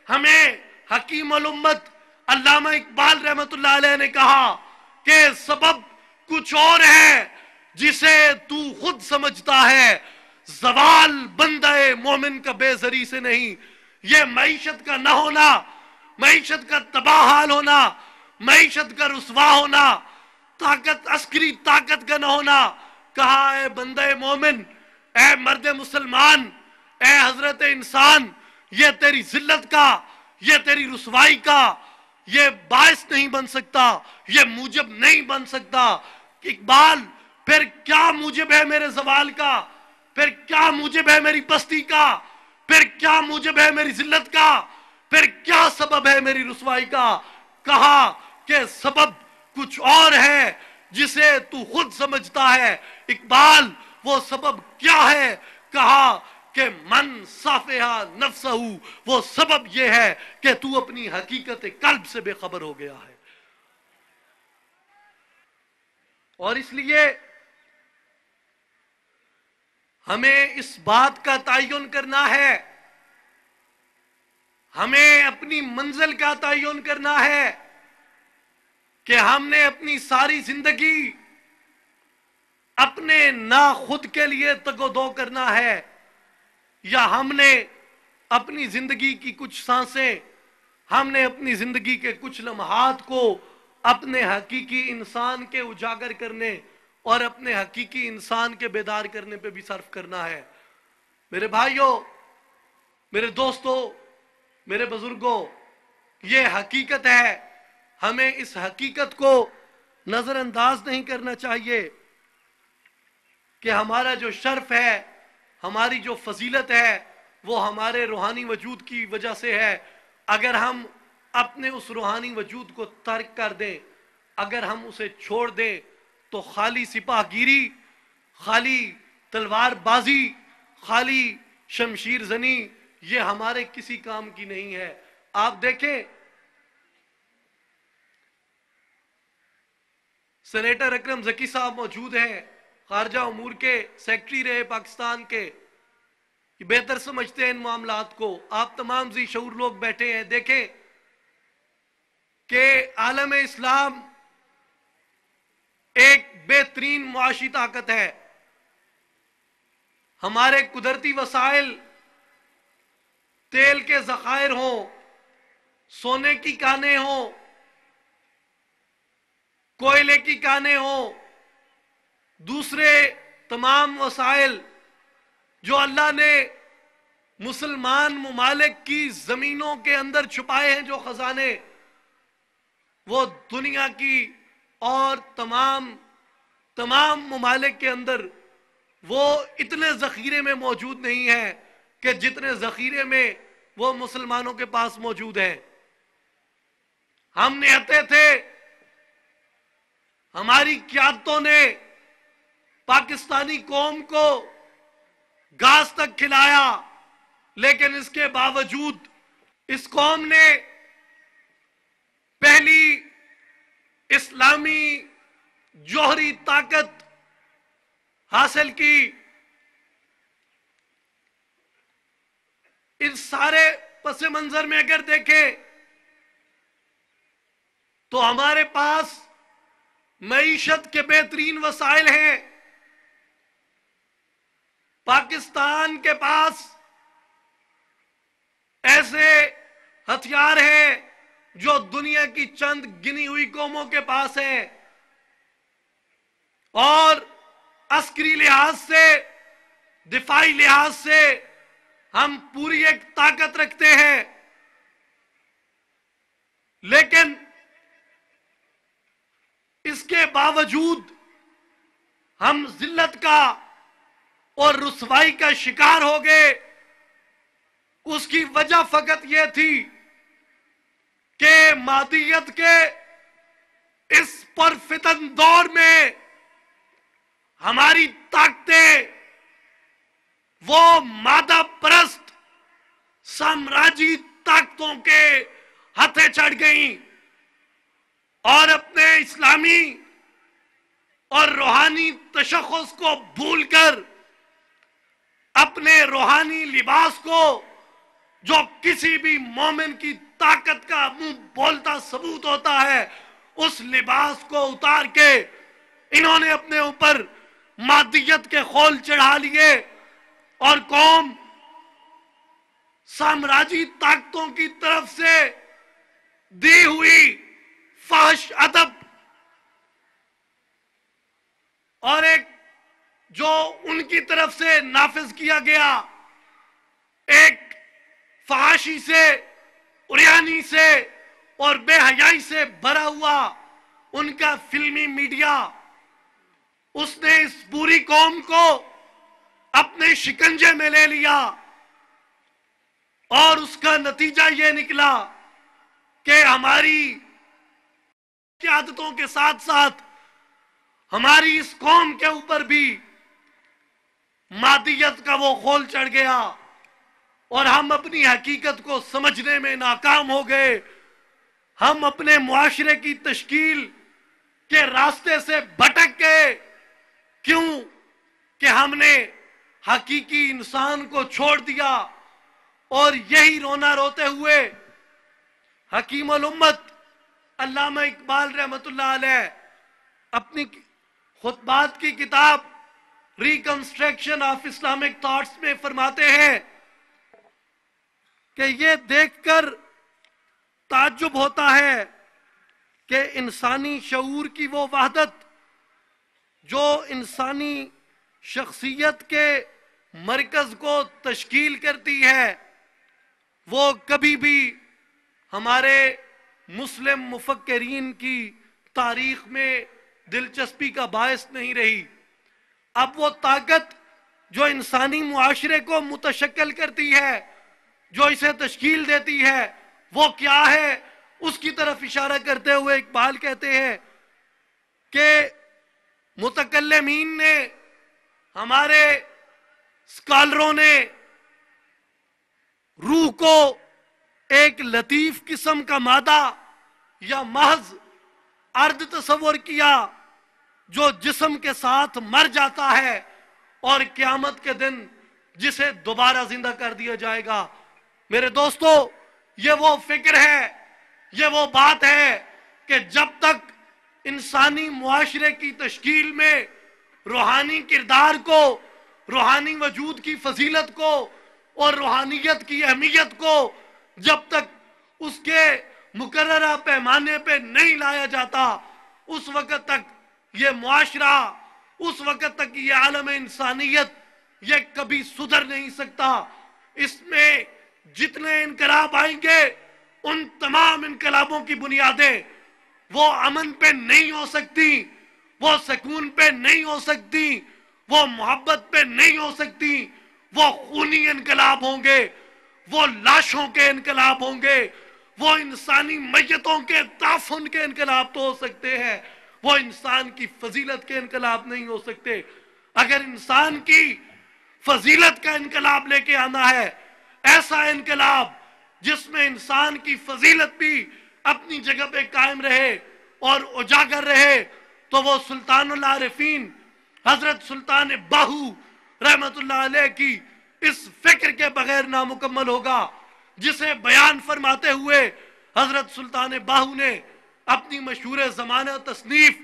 ہمیں حکیم الامت علامہ اقبال رحمت اللہ علیہ نے کہا کہ سبب کچھ اور ہے جسے تو خود سمجھتا ہے، زوال بندہ مومن کا بے زری سے نہیں۔ یہ معیشت کا نہ ہونا، معیشت کا تباہ حال ہونا، معیشت کا رسوا ہونا، طاقت عسکری طاقت کا نہ ہونا، کہا اے بندہ مومن، اے مرد مسلمان، اے حضرت انسان، یہ تیری ذلت کا، یہ تیری رسوائی کا یہ باعث نہیں بن سکتا، یہ موجب نہیں بن سکتا۔ اقبال، پھر کیا موجب ہے میرے زوال کا؟ پھر کیا موجب ہے میری پستی کا؟ پھر کیا موجب ہے میری ذلت کا؟ پھر کیا سبب ہے میری رسوائی کا؟ کہا کہ سبب کچھ اور ہے جسے تو خود سمجھتا ہے۔ اقبال، وہ سبب کیا ہے؟ کہا کہ من صافحہ نفسہ، وہ سبب یہ ہے کہ تو اپنی حقیقت قلب سے بے خبر ہو گیا ہے۔ اور اس لیے ہمیں اس بات کا تعین کرنا ہے، ہمیں اپنی منزل کا تعین کرنا ہے کہ ہم نے اپنی ساری زندگی اپنے نہ خود کے لیے تگ و دو کرنا ہے، یا ہم نے اپنی زندگی کی کچھ سانسیں، ہم نے اپنی زندگی کے کچھ لمحات کو اپنے حقیقی انسان کے اجاگر کرنے اور اپنے حقیقی انسان کے بیدار کرنے پہ بھی صرف کرنا ہے۔ میرے بھائیوں، میرے دوستوں، میرے بزرگوں، یہ حقیقت ہے، ہمیں اس حقیقت کو نظر انداز نہیں کرنا چاہیے کہ ہمارا جو شرف ہے، ہماری جو فضیلت ہے، وہ ہمارے روحانی وجود کی وجہ سے ہے۔ اگر ہم اپنے اس روحانی وجود کو ترک کر دیں، اگر ہم اسے چھوڑ دیں، تو خالی سپاہ گیری، خالی تلوار بازی، خالی شمشیر زنی، یہ ہمارے کسی کام کی نہیں ہے۔ آپ دیکھیں، سینیٹر اکرم ذکی صاحب موجود ہیں، خارجہ امور کے سیکٹری رہے پاکستان کے، یہ بہتر سمجھتے ہیں ان معاملات کو۔ آپ تمام ذی شعور لوگ بیٹھے ہیں، دیکھیں کہ عالم اسلام ایک بہترین معاشی طاقت ہے۔ ہمارے قدرتی وسائل، تیل کے ذخائر ہوں، سونے کی کانیں ہوں، کوئلے کی کانیں ہوں، دوسرے تمام وسائل جو اللہ نے مسلمان ممالک کی زمینوں کے اندر چھپائے ہیں، جو خزانے، وہ دنیا کی اور تمام ممالک کے اندر وہ اتنے ذخیرے میں موجود نہیں ہیں کہ جتنے ذخیرے میں وہ مسلمانوں کے پاس موجود ہیں۔ ہم نہتے تھے، ہماری قیادتوں نے پاکستانی قوم کو گھاس تک کھلایا، لیکن اس کے باوجود اس قوم نے پہلی اسلامی جوہری طاقت حاصل کی۔ اس سارے پس منظر میں اگر دیکھیں تو ہمارے پاس معیشت کے بہترین وسائل ہیں۔ پاکستان کے پاس ایسے ہتھیار ہیں جو دنیا کی چند گنی ہوئی قوموں کے پاس ہیں، اور عسکری لحاظ سے، دفاعی لحاظ سے ہم پوری ایک طاقت رکھتے ہیں، لیکن اس کے باوجود ہم ذلت کا اور رسوائی کا شکار ہو گئے۔ اس کی وجہ فقط یہ تھی کہ مادیت کے اس پرفتن دور میں ہماری طاقتیں وہ مادہ پرست سامراجی طاقتوں کے ہتھے چڑھ گئیں، اور اپنے اسلامی اور روحانی تشخص کو بھول کر اپنے روحانی لباس کو، جو کسی بھی مومن کی طاقت کا منہ بولتا ثبوت ہوتا ہے، اس لباس کو اتار کے انہوں نے اپنے اوپر مادیت کے خول چڑھا لیے اور قوم سامراجی طاقتوں کی طرف سے دی ہوئی فحش ادب اور ایک جو ان کی طرف سے نافذ کیا گیا ایک فحاشی سے، عریانی سے اور بے حیائی سے بھرا ہوا ان کا فلمی میڈیا، اس نے اس پوری قوم کو اپنے شکنجے میں لے لیا اور اس کا نتیجہ یہ نکلا کہ ہماری عادتوں کے ساتھ ساتھ ہماری اس قوم کے اوپر بھی مادیت کا وہ خول چڑھ گیا اور ہم اپنی حقیقت کو سمجھنے میں ناکام ہو گئے. ہم اپنے معاشرے کی تشکیل کے راستے سے بھٹک گئے. کیوں؟ کہ ہم نے حقیقی انسان کو چھوڑ دیا. اور یہی رونا روتے ہوئے حکیم الامت علامہ اقبال رحمت اللہ علیہ اپنی خطبات کی کتاب ریکنسٹرکشن آف اسلامک تھاٹس میں فرماتے ہیں کہ یہ دیکھ کر تعجب ہوتا ہے کہ انسانی شعور کی وہ وحدت جو انسانی شخصیت کے مرکز کو تشکیل کرتی ہے، وہ کبھی بھی ہمارے مسلم مفکرین کی تاریخ میں دلچسپی کا باعث نہیں رہی. اب وہ طاقت جو انسانی معاشرے کو متشکل کرتی ہے، جو اسے تشکیل دیتی ہے، وہ کیا ہے؟ اس کی طرف اشارہ کرتے ہوئے اقبال کہتے ہیں کہ متکلمین نے، ہمارے اسکالروں نے روح کو ایک لطیف قسم کا مادہ یا محض ارد تصور کیا جو جسم کے ساتھ مر جاتا ہے اور قیامت کے دن جسے دوبارہ زندہ کر دیا جائے گا. میرے دوستو، یہ وہ فکر ہے، یہ وہ بات ہے کہ جب تک انسانی معاشرے کی تشکیل میں روحانی کردار کو، روحانی وجود کی فضیلت کو اور روحانیت کی اہمیت کو جب تک اس کے مقررہ پیمانے پہ نہیں لایا جاتا، اس وقت تک یہ معاشرہ، اس وقت تک یہ عالم انسانیت یہ کبھی سدھر نہیں سکتا. اس میں جتنے انقلاب آئیں گے، ان تمام انقلابوں کی بنیادیں وہ امن پہ نہیں ہو سکتی، وہ سکون پہ نہیں ہو سکتی، وہ محبت پہ نہیں ہو سکتی. وہ خونی انقلاب ہوں گے، وہ لاشوں کے انقلاب ہوں گے، وہ انسانی میتوں کے تعفن کے انقلاب تو ہو سکتے ہیں، وہ انسان کی فضیلت کے انقلاب نہیں ہو سکتے. اگر انسان کی فضیلت کا انقلاب لے کے آنا ہے، ایسا انقلاب جس میں انسان کی فضیلت بھی اپنی جگہ پہ قائم رہے اور اجاگر رہے، تو وہ سلطان العارفین حضرت سلطان باہو رحمت اللہ علیہ کی اس فکر کے بغیر نامکمل ہوگا، جسے بیان فرماتے ہوئے حضرت سلطان باہو نے اپنی مشہور زمانہ تصنیف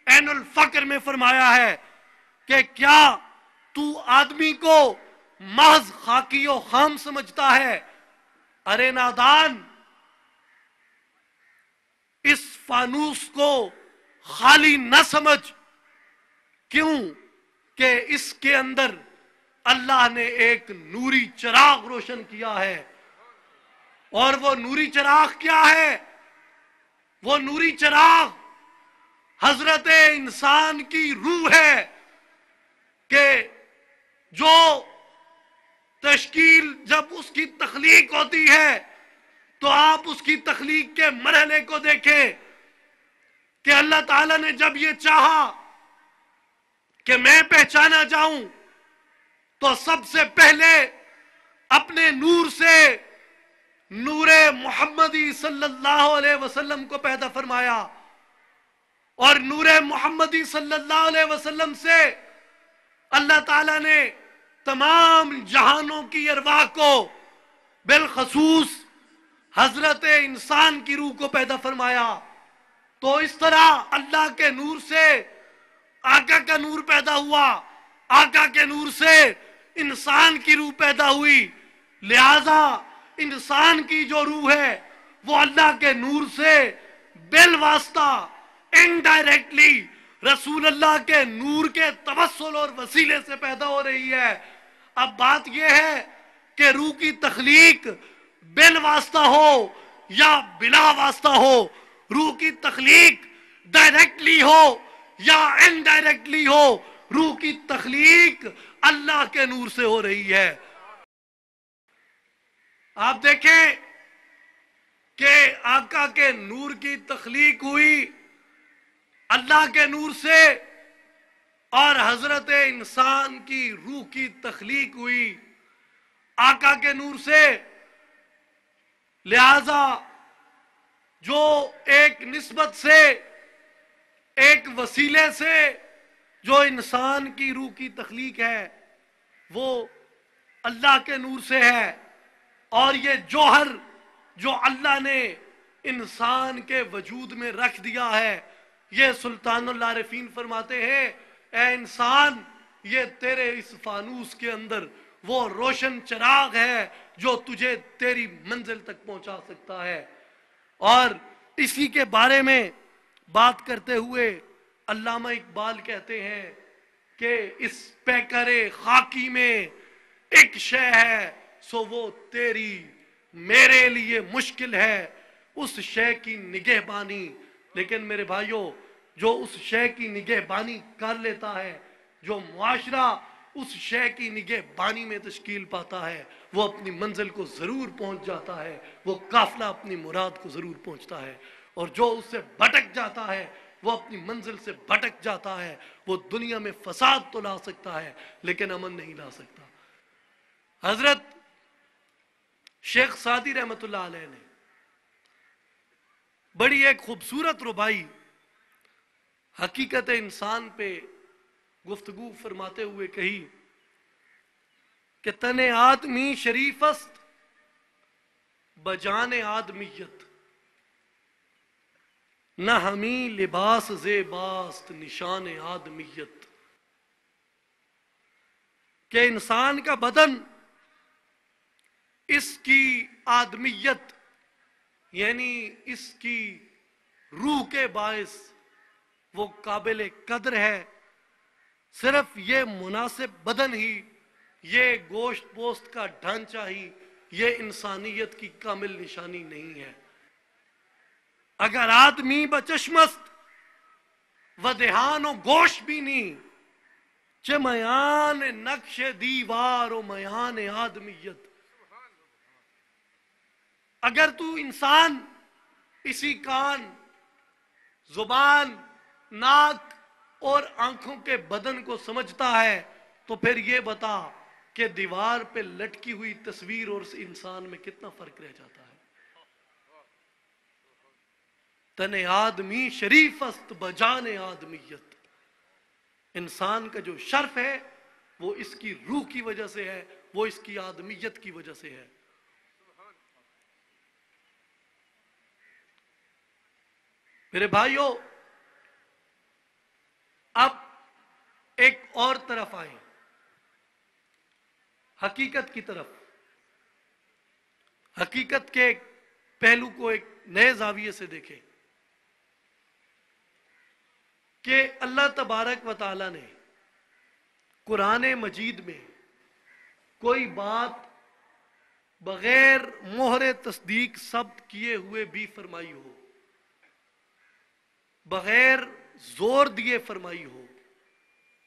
عین الفقر میں فرمایا ہے کہ کیا تو آدمی کو محض خاکی و خام سمجھتا ہے؟ ارے نادان، اس فانوس کو خالی نہ سمجھ. کیوں؟ کہ اس کے اندر اللہ نے ایک نوری چراغ روشن کیا ہے. اور وہ نوری چراغ کیا ہے؟ وہ نوری چراغ حضرت انسان کی روح ہے کہ جو تشکیل جب اس کی تخلیق ہوتی ہے تو آپ اس کی تخلیق کے مرحلے کو دیکھیں کہ اللہ تعالیٰ نے جب یہ چاہا کہ میں پہچانا جاؤں تو سب سے پہلے اپنے نور سے نور محمدی صلی اللہ علیہ وسلم کو پیدا فرمایا. اور نور محمدی صلی اللہ علیہ وسلم سے اللہ تعالیٰ نے تمام جہانوں کی ارواح کو بالخصوص حضرت انسان کی روح کو پیدا فرمایا. تو اس طرح اللہ کے نور سے آقا کا نور پیدا ہوا، آقا کے نور سے انسان کی روح پیدا ہوئی. لہذا انسان کی جو روح ہے وہ اللہ کے نور سے بالواسطہ انڈائریکٹلی رسول اللہ کے نور کے توسل اور وسیلے سے پیدا ہو رہی ہے. اب بات یہ ہے کہ روح کی تخلیق بالواسطہ ہو یا بلا واسطہ ہو، روح کی تخلیق ڈائریکٹلی ہو یا انڈائریکٹلی ہو، روح کی تخلیق اللہ کے نور سے ہو رہی ہے. آپ دیکھیں کہ آقا کے نور کی تخلیق ہوئی اللہ کے نور سے، اور حضرت انسان کی روح کی تخلیق ہوئی آقا کے نور سے. لہذا جو ایک نسبت سے، ایک وسیلے سے جو انسان کی روح کی تخلیق ہے وہ اللہ کے نور سے ہے. اور یہ جوہر جو اللہ نے انسان کے وجود میں رکھ دیا ہے، یہ سلطان العارفین فرماتے ہیں اے انسان، یہ تیرے اس فانوس کے اندر وہ روشن چراغ ہے جو تجھے تیری منزل تک پہنچا سکتا ہے. اور اسی کے بارے میں بات کرتے ہوئے علامہ اقبال کہتے ہیں کہ اس پیکر خاکی میں ایک شے ہے سو وہ تیری میرے لیے مشکل ہے اس شے کی نگہبانی. لیکن میرے بھائیوں، جو اس شے کی نگہبانی کر لیتا ہے، جو معاشرہ اس شے کی نگہبانی میں تشکیل پاتا ہے، وہ اپنی منزل کو ضرور پہنچ جاتا ہے، وہ قافلہ اپنی مراد کو ضرور پہنچتا ہے. اور جو اس سے بھٹک جاتا ہے وہ اپنی منزل سے بھٹک جاتا ہے. وہ دنیا میں فساد تو لا سکتا ہے لیکن امن نہیں لا سکتا. حضرت شیخ سعدی رحمت اللہ علیہ نے بڑی ایک خوبصورت ربائی حقیقت انسان پہ گفتگو فرماتے ہوئے کہی کہ تن آدمی شریف است بجان آدمیت، نہ ہمیں لباس زیباست نشان آدمیت. کہ انسان کا بدن اس کی آدمیت یعنی اس کی روح کے باعث وہ قابل قدر ہے. صرف یہ مناسب بدن ہی، یہ گوشت پوست کا ڈھانچہ ہی یہ انسانیت کی کامل نشانی نہیں ہے. اگر آدمی بچشمست و دہان و گوش بھی نہیں چه میان نقش دیوار و میان آدمیت. اگر تو انسان اسی کان، زبان، ناک اور آنکھوں کے بدن کو سمجھتا ہے تو پھر یہ بتا کہ دیوار پہ لٹکی ہوئی تصویر اور اس انسان میں کتنا فرق رہ جاتا ہے. تن آدمی شریف است بجان آدمیت. انسان کا جو شرف ہے وہ اس کی روح کی وجہ سے ہے، وہ اس کی آدمیت کی وجہ سے ہے. میرے بھائیوں، اب ایک اور طرف آئیں، حقیقت کی طرف. حقیقت کے ایک پہلو کو ایک نئے زاویے سے دیکھیں کہ اللہ تبارک و تعالی نے قرآن مجید میں کوئی بات بغیر مہر تصدیق ثبت کیے ہوئے بھی فرمائی ہو، بغیر زور دیے فرمائی ہو،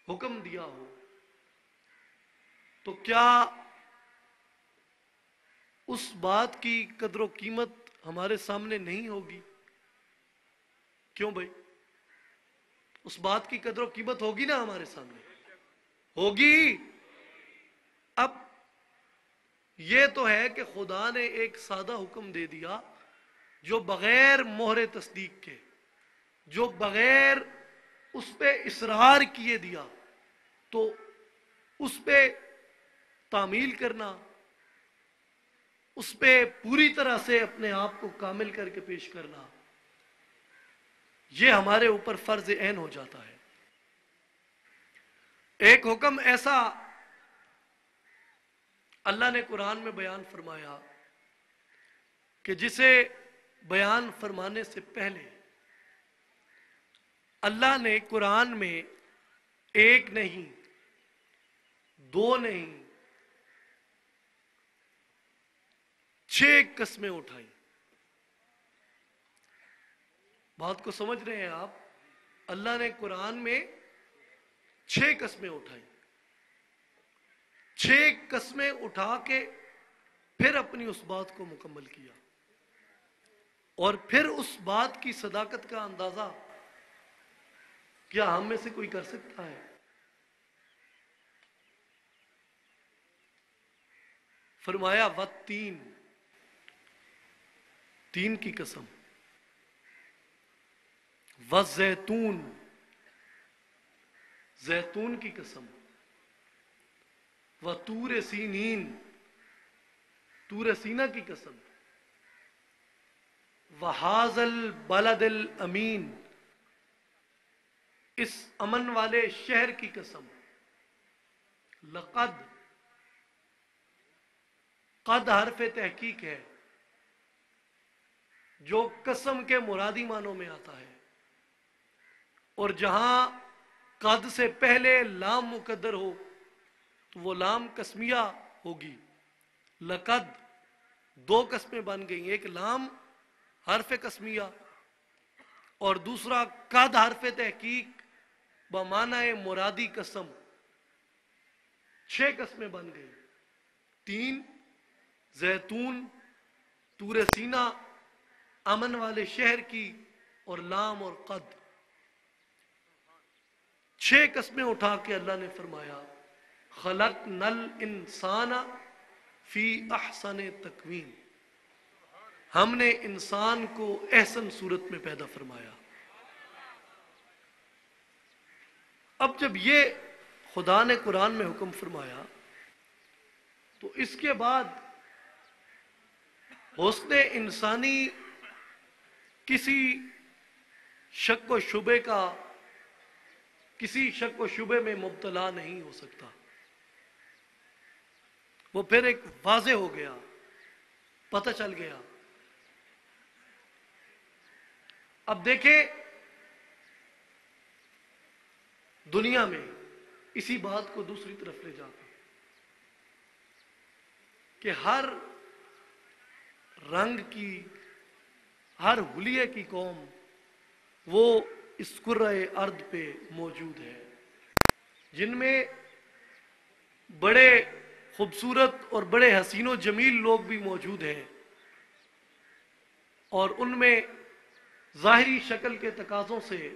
حکم دیا ہو، تو کیا اس بات کی قدر و قیمت ہمارے سامنے نہیں ہوگی؟ کیوں بھائی؟ اس بات کی قدر و قیمت ہوگی نا ہمارے سامنے، ہوگی. اب یہ تو ہے کہ خدا نے ایک سادہ حکم دے دیا جو بغیر مہر تصدیق کے، جو بغیر اس پہ اصرار کیے دیا تو اس پہ تعمیل کرنا، اس پہ پوری طرح سے اپنے آپ کو کامل کر کے پیش کرنا، یہ ہمارے اوپر فرض عین ہو جاتا ہے۔ ایک حکم ایسا اللہ نے قرآن میں بیان فرمایا کہ جسے بیان فرمانے سے پہلے اللہ نے قرآن میں ایک نہیں، دو نہیں، 6 قسمیں اٹھائیں۔ بات کو سمجھ رہے ہیں آپ؟ اللہ نے قرآن میں 6 قسمیں اٹھائیں، 6 قسمیں اٹھا کے پھر اپنی اس بات کو مکمل کیا، اور پھر اس بات کی صداقت کا اندازہ کیا ہم میں سے کوئی کر سکتا ہے؟ فرمایا والتین، تین کی قسم، والزیتون، زیتون کی قسم، وطور سینین، طور سینہ کی قسم، وہذا البلد الامین، اس امن والے شہر کی قسم، لقد، قد حرف تحقیق ہے جو قسم کے مرادی معنوں میں آتا ہے، اور جہاں قد سے پہلے لام مقدر ہو تو وہ لام قسمیہ ہوگی۔ لقد 2 قسمیں بن گئی، ایک لام حرف قسمیہ اور دوسرا قد حرف تحقیق بمعنی مرادی قسم، 6 قسمیں بن گئی، 3 زیتون، طور سینہ، امن والے شہر کی، اور لام اور قد، 6 قسمیں اٹھا کے اللہ نے فرمایا خلقنا الانسان فی احسن تقویم، ہم نے انسان کو احسن صورت میں پیدا فرمایا۔ اب جب یہ خدا نے قرآن میں حکم فرمایا تو اس کے بعد حسن انسانی کسی شک و شبے کا، کسی شک و شبے میں مبتلا نہیں ہو سکتا، وہ پھر ایک واضح ہو گیا، پتہ چل گیا۔ اب دیکھیں دنیا میں اسی بات کو دوسری طرف لے جاتے کہ ہر رنگ کی، ہر حلیے کی قوم وہ اس کرۂ ارض پہ موجود ہے، جن میں بڑے خوبصورت اور بڑے حسین و جمیل لوگ بھی موجود ہیں، اور ان میں ظاہری شکل کے تقاضوں سے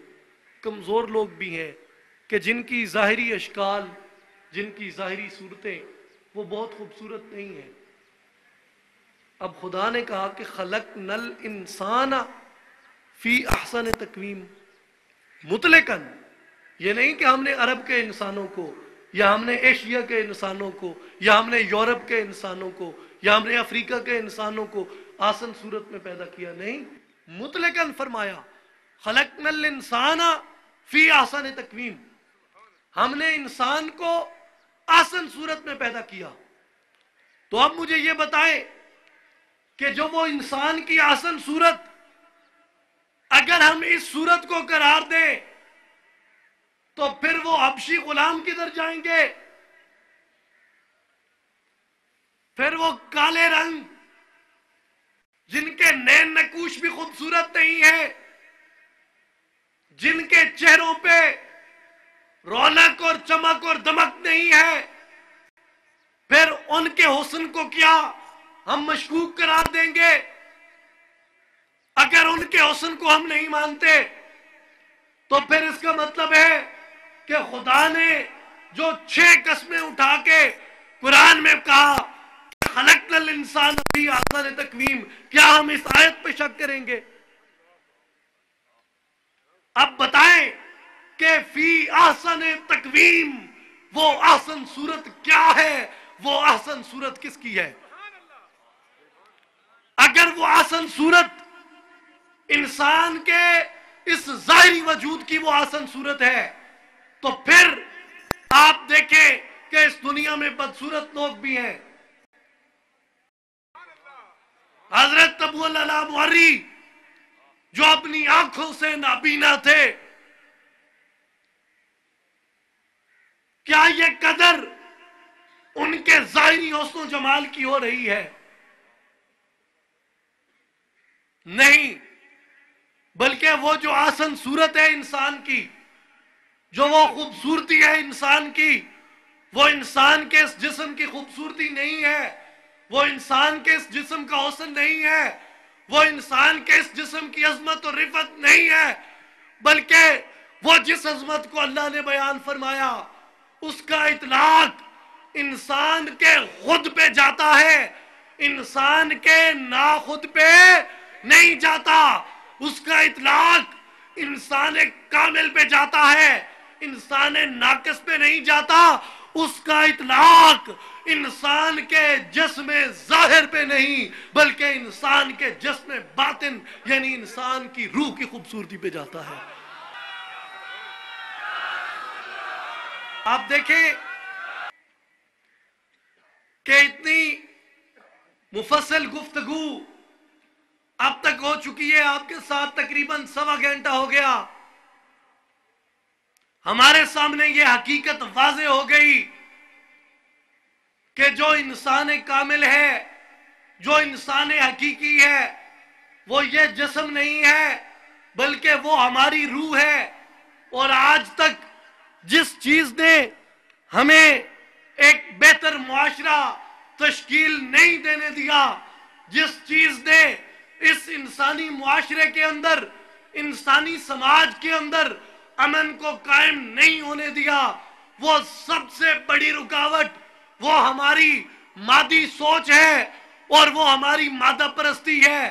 کمزور لوگ بھی ہیں کہ جن کی ظاہری اشکال، جن کی ظاہری صورتیں وہ بہت خوبصورت نہیں ہیں۔ اب خدا نے کہا کہ خلقنا الانسان فی احسن تقویم، مطلقاً یہ نہیں کہ ہم نے عرب کے انسانوں کو، یا ہم نے ایشیا کے انسانوں کو، یا ہم نے یورپ کے انسانوں کو، یا ہم نے افریقہ کے انسانوں کو آسن صورت میں پیدا کیا، نہیں، مطلقاً فرمایا خلقنا الانسان فی احسن تقویم، ہم نے انسان کو آسن صورت میں پیدا کیا۔ تو اب مجھے یہ بتائیں کہ جو وہ انسان کی آسن صورت، اگر ہم اس صورت کو قرار دیں تو پھر وہ حبشی غلام کدھر جائیں گے؟ پھر وہ کالے رنگ جن کے نین نقوش بھی خوبصورت نہیں ہیں، جن کے چہروں پہ رونق اور چمک اور دمک نہیں ہے، پھر ان کے حسن کو کیا ہم مشکوک قرار دیں گے؟ اگر ان کے حسن کو ہم نہیں مانتے تو پھر اس کا مطلب ہے کہ خدا نے جو 6 قسمیں اٹھا کے قرآن میں کہا خلقنا الانسان فی احسن تقویم، کیا ہم اس آیت پہ شک کریں گے؟ اب بتائیں کہ فی احسن تقویم، وہ احسن صورت کیا ہے؟ وہ احسن صورت کس کی ہے؟ اگر وہ احسن صورت انسان کے اس ظاہری وجود کی وہ احسن صورت ہے، تو پھر آپ دیکھیں کہ اس دنیا میں بدصورت لوگ بھی ہیں۔ حضرت ابو العلا محری جو اپنی آنکھوں سے نابینا تھے، کیا یہ قدر ان کے ظاہری حسن و جمال کی ہو رہی ہے؟ نہیں، بلکہ وہ جو احسن صورت ہے انسان کی، جو وہ خوبصورتی ہے انسان کی، وہ انسان کے اس جسم کی خوبصورتی نہیں ہے، وہ انسان کے اس جسم کا حسن نہیں ہے، وہ انسان کے اس جسم کی عظمت اور رفعت نہیں ہے، بلکہ وہ جس عظمت کو اللہ نے بیان فرمایا اس کا اطلاق انسان کے خود پہ جاتا ہے، انسان کے ناخود پہ نہیں جاتا۔ اس کا اطلاق انسان کامل پہ جاتا ہے، انسان ناقص پہ نہیں جاتا۔ اس کا اطلاق انسان کے جسم ظاہر پہ نہیں بلکہ انسان کے جسم باطن یعنی انسان کی روح کی خوبصورتی پہ جاتا ہے۔ آپ دیکھیں کہ اتنی مفصل گفتگو اب تک ہو چکی ہے، آپ کے ساتھ تقریباً 1.25 گھنٹہ ہو گیا۔ ہمارے سامنے یہ حقیقت واضح ہو گئی کہ جو انسان کامل ہے، جو انسان حقیقی ہے، وہ یہ جسم نہیں ہے بلکہ وہ ہماری روح ہے۔ اور آج تک جس چیز نے ہمیں ایک بہتر معاشرہ تشکیل نہیں دینے دیا، جس چیز نے اس انسانی معاشرے کے اندر، انسانی سماج کے اندر امن کو قائم نہیں ہونے دیا، وہ سب سے بڑی رکاوٹ وہ ہماری مادی سوچ ہے اور وہ ہماری مادہ پرستی ہے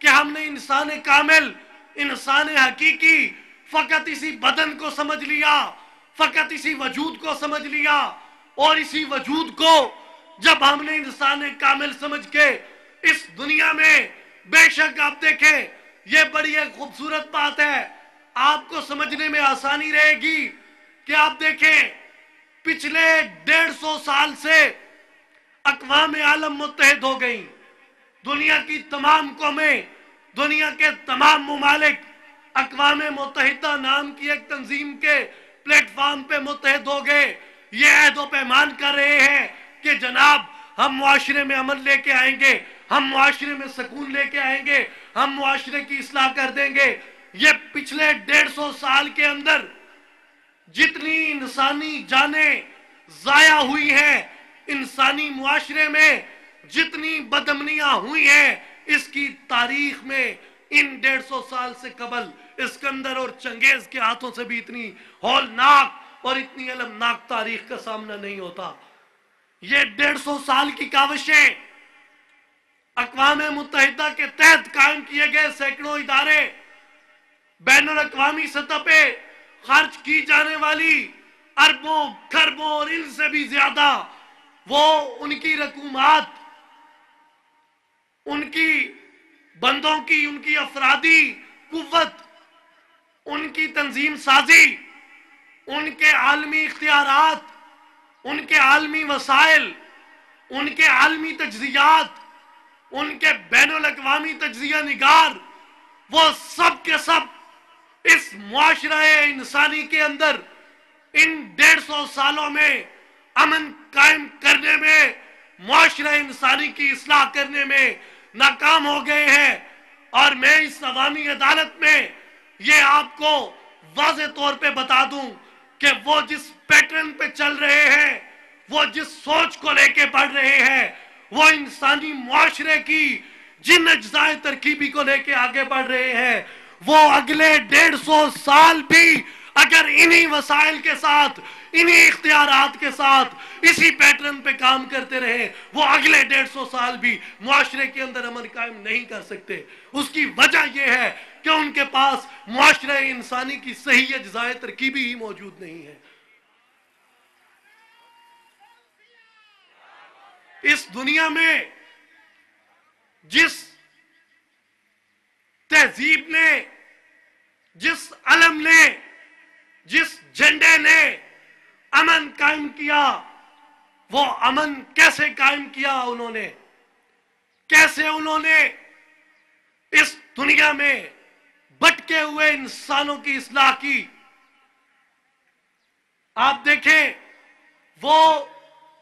کہ ہم نے انسان کامل، انسان حقیقی فقط اسی بدن کو سمجھ لیا، فقط اسی وجود کو سمجھ لیا، اور اسی وجود کو جب ہم نے انسان کامل سمجھ کے اس دنیا میں، بے شک آپ دیکھیں یہ بڑی ایک خوبصورت بات ہے، آپ کو سمجھنے میں آسانی رہے گی کہ آپ دیکھیں پچھلے 150 سال سے اقوام عالم متحد ہو گئیں، دنیا کی تمام قومیں، دنیا کے تمام ممالک اقوام متحدہ نام کی ایک تنظیم کے پلیٹ فارم پہ متحد ہو گئے، یہ عہد و پیمان کر رہے ہیں کہ جناب ہم معاشرے میں امن لے کے آئیں گے، ہم معاشرے میں سکون لے کے آئیں گے، ہم معاشرے کی اصلاح کر دیں گے۔ یہ پچھلے 150 سال کے اندر جتنی انسانی جانیں ضائع ہوئی ہیں، انسانی معاشرے میں جتنی بدامنیاں ہوئی ہیں، اس کی تاریخ میں ان 150 سال سے قبل اسکندر اور چنگیز کے ہاتھوں سے بھی اتنی ہولناک اور اتنی المناک تاریخ کا سامنا نہیں ہوتا۔ یہ 150 سال کی کاوشیں، اقوام متحدہ کے تحت قائم کیے گئے سینکڑوں ادارے، بین الاقوامی سطح پہ خرچ کی جانے والی اربوں خربوں اور ان سے بھی زیادہ وہ ان کی رقومات، ان کی بندوں کی، ان کی افرادی قوت، ان کی تنظیم سازی، ان کے عالمی اختیارات، ان کے عالمی وسائل، ان کے عالمی تجزیات، ان کے بین الاقوامی تجزیہ نگار، وہ سب کے سب اس معاشرہ انسانی کے اندر ان 150 سالوں میں امن قائم کرنے میں، معاشرہ انسانی کی اصلاح کرنے میں ناکام ہو گئے ہیں۔ اور میں اس عوامی عدالت میں یہ آپ کو واضح طور پہ بتا دوں کہ وہ جس پیٹرن پہ چل رہے ہیں، وہ جس سوچ کو لے کے بڑھ رہے ہیں، وہ انسانی معاشرے کی جن اجزاء ترکیبی کو لے کے آگے بڑھ رہے ہیں، وہ اگلے 150 سال بھی اگر انہی وسائل کے ساتھ، انہی اختیارات کے ساتھ اسی پیٹرن پہ کام کرتے رہے، وہ اگلے 150 سال بھی معاشرے کے اندر امن قائم نہیں کر سکتے۔ اس کی وجہ یہ ہے کہ کہ ان کے پاس معاشرہ انسانی کی صحیح اجزائے ترکیبی ہی موجود نہیں ہے۔ اس دنیا میں جس تہذیب نے، جس علم نے، جس جھنڈے نے امن قائم کیا، وہ امن کیسے قائم کیا انہوں نے؟ کیسے انہوں نے اس دنیا میں بھٹکے ہوئے انسانوں کی اصلاح کی؟ آپ دیکھیں، وہ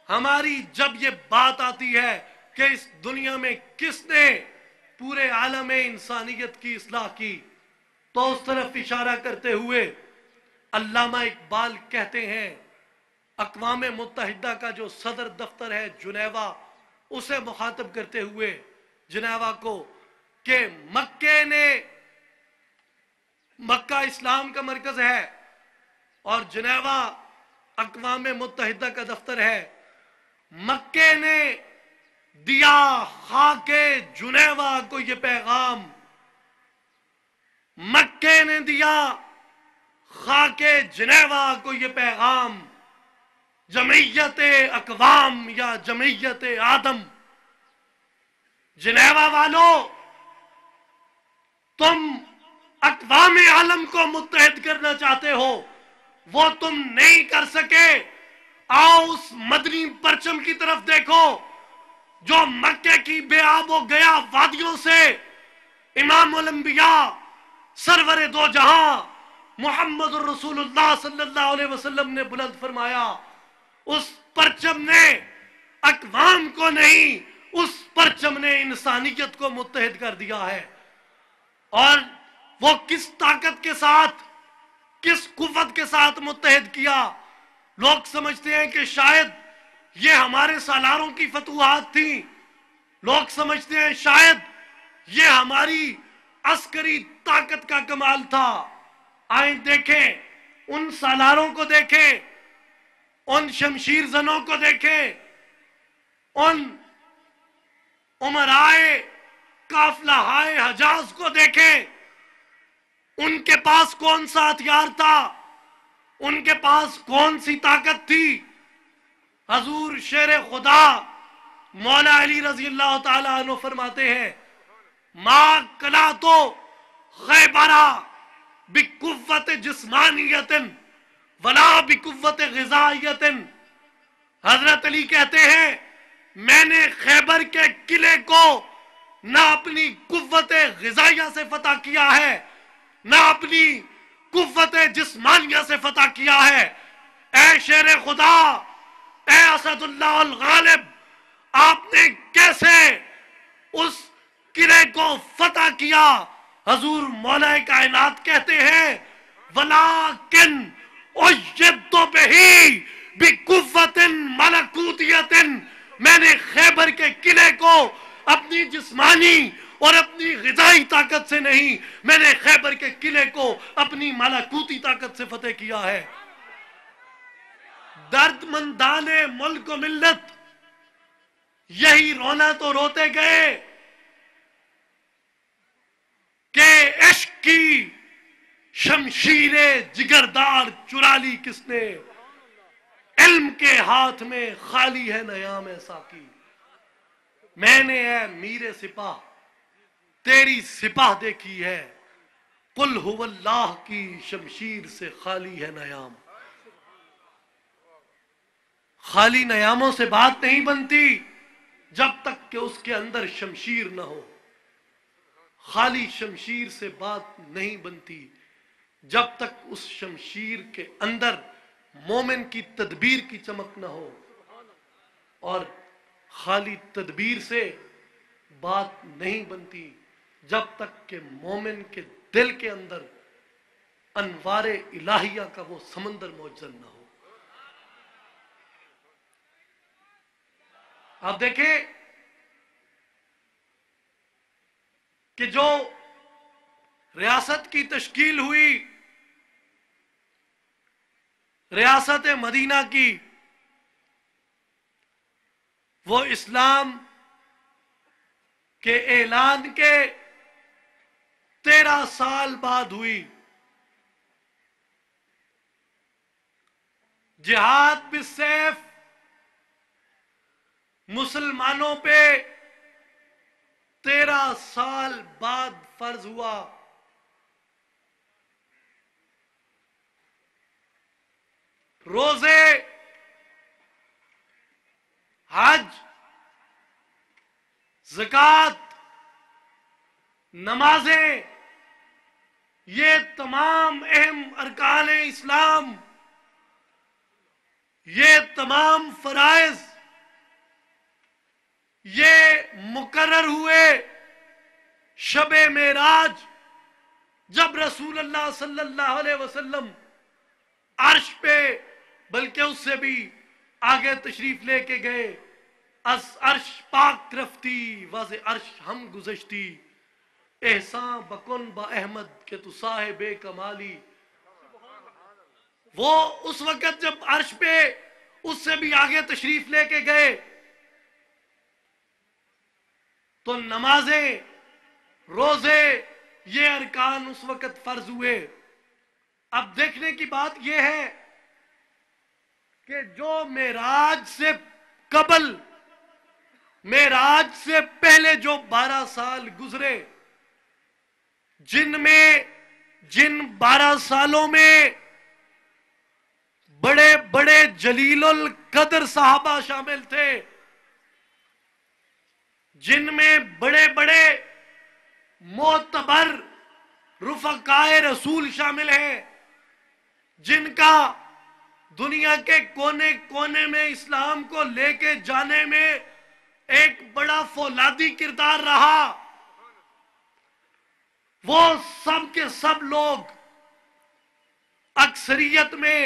ہماری جب یہ بات آتی ہے کہ اس دنیا میں کس نے پورے عالم انسانیت کی اصلاح کی، تو اس طرف اشارہ کرتے ہوئے علامہ اقبال کہتے ہیں، اقوام متحدہ کا جو صدر دفتر ہے جنیوا، اسے مخاطب کرتے ہوئے جنیوا کو، کہ مکہ اسلام کا مرکز ہے اور جنیوا اقوام متحدہ کا دفتر ہے۔ مکے نے دیا خاک جنیوا کو یہ پیغام، مکے نے دیا خاک جنیوا کو یہ پیغام، جمعیت اقوام یا جمعیت آدم، جنیوا والو تم اقوام عالم کو متحد کرنا چاہتے ہو، وہ تم نہیں کر سکے۔ آؤ اس مدنی پرچم کی طرف دیکھو جو مکے کی بے آب و گیا وادیوں سے امام الانبیاء سرور دو جہاں محمد الرسول اللہ صلی اللہ علیہ وسلم نے بلند فرمایا۔ اس پرچم نے اقوام کو نہیں، اس پرچم نے انسانیت کو متحد کر دیا ہے۔ اور وہ کس طاقت کے ساتھ، کس قوت کے ساتھ متحد کیا؟ لوگ سمجھتے ہیں کہ شاید یہ ہمارے سالاروں کی فتوحات تھیں، لوگ سمجھتے ہیں شاید یہ ہماری عسکری طاقت کا کمال تھا۔ آئیں دیکھیں، ان سالاروں کو دیکھیں، ان شمشیر زنوں کو دیکھیں، ان امرائے قافلہ ہائے حجاز کو دیکھیں، ان کے پاس کون سا ہتھیار تھا، ان کے پاس کون سی طاقت تھی؟ حضور شیر خدا مولا علی رضی اللہ تعالیٰ عنہ فرماتے ہیں، ما کلا تو خیبرہ بقوت جسمانیت ولا بقوت غذائیت۔ حضرت علی کہتے ہیں، میں نے خیبر کے قلعے کو نہ اپنی قوت غذائیہ سے فتح کیا ہے، نہ اپنی قوت جسمانیہ سے فتح کیا ہے۔ اے شیر خدا، اے اسد اللہ الغالب، آپ نے کیسے اس قلعے کو فتح کیا؟ حضور مولا کائنات کہتے ہیں، وَلَٰكِنْ اُيِّدْتُ بِهِ بِقُوَّةٍ مَلَكُوتِيَّةٍ، میں نے خیبر کے قلعے کو اپنی جسمانی اور اپنی غذائی طاقت سے نہیں، میں نے خیبر کے قلعے کو اپنی ملکوتی طاقت سے فتح کیا ہے۔ درد مندان ملک و ملت یہی رونا تو روتے گئے کہ عشق کی شمشیر جگردار چرا لی کس نے، علم کے ہاتھ میں خالی ہے نیام ساقی۔ میں نے اے میر سپاہ تیری سپاہ دیکھی ہے، قل هو اللہ کی شمشیر سے خالی ہے نیام۔ خالی نیاموں سے بات نہیں بنتی جب تک کہ اس کے اندر شمشیر نہ ہو، خالی شمشیر سے بات نہیں بنتی جب تک اس شمشیر کے اندر مومن کی تدبیر کی چمک نہ ہو، اور خالی تدبیر سے بات نہیں بنتی جب تک کہ مومن کے دل کے اندر انوار الہیہ کا وہ سمندر موجود نہ ہو۔ آپ دیکھیں کہ جو ریاست کی تشکیل ہوئی، ریاست مدینہ کی، وہ اسلام کے اعلان کے 13 سال بعد ہوئی. جہاد بالسیف مسلمانوں پہ 13 سال بعد فرض ہوا. روزے، حج، زکوٰۃ، نمازیں، یہ تمام اہم ارکان اسلام، یہ تمام فرائض یہ مقرر ہوئے شب معراج، جب رسول اللہ صلی اللہ علیہ وسلم عرش پہ، بلکہ اس سے بھی آگے تشریف لے کے گئے. از عرش پاک رفتی واز عرش ہم گزشتی، احسان بکن با احمد کہ تو صاحب کمالی. وہ اس وقت جب عرش پہ اس سے بھی آگے تشریف لے کے گئے تو نمازیں، روزے، یہ ارکان اس وقت فرض ہوئے. اب دیکھنے کی بات یہ ہے کہ جو معراج سے قبل، معراج سے پہلے جو 12 سال گزرے، جن 12 سالوں میں بڑے بڑے جلیل القدر صحابہ شامل تھے، جن میں بڑے بڑے معتبر رفقائے رسول شامل ہیں، جن کا دنیا کے کونے کونے میں اسلام کو لے کے جانے میں ایک بڑا فولادی کردار رہا، وہ سب کے سب لوگ اکثریت میں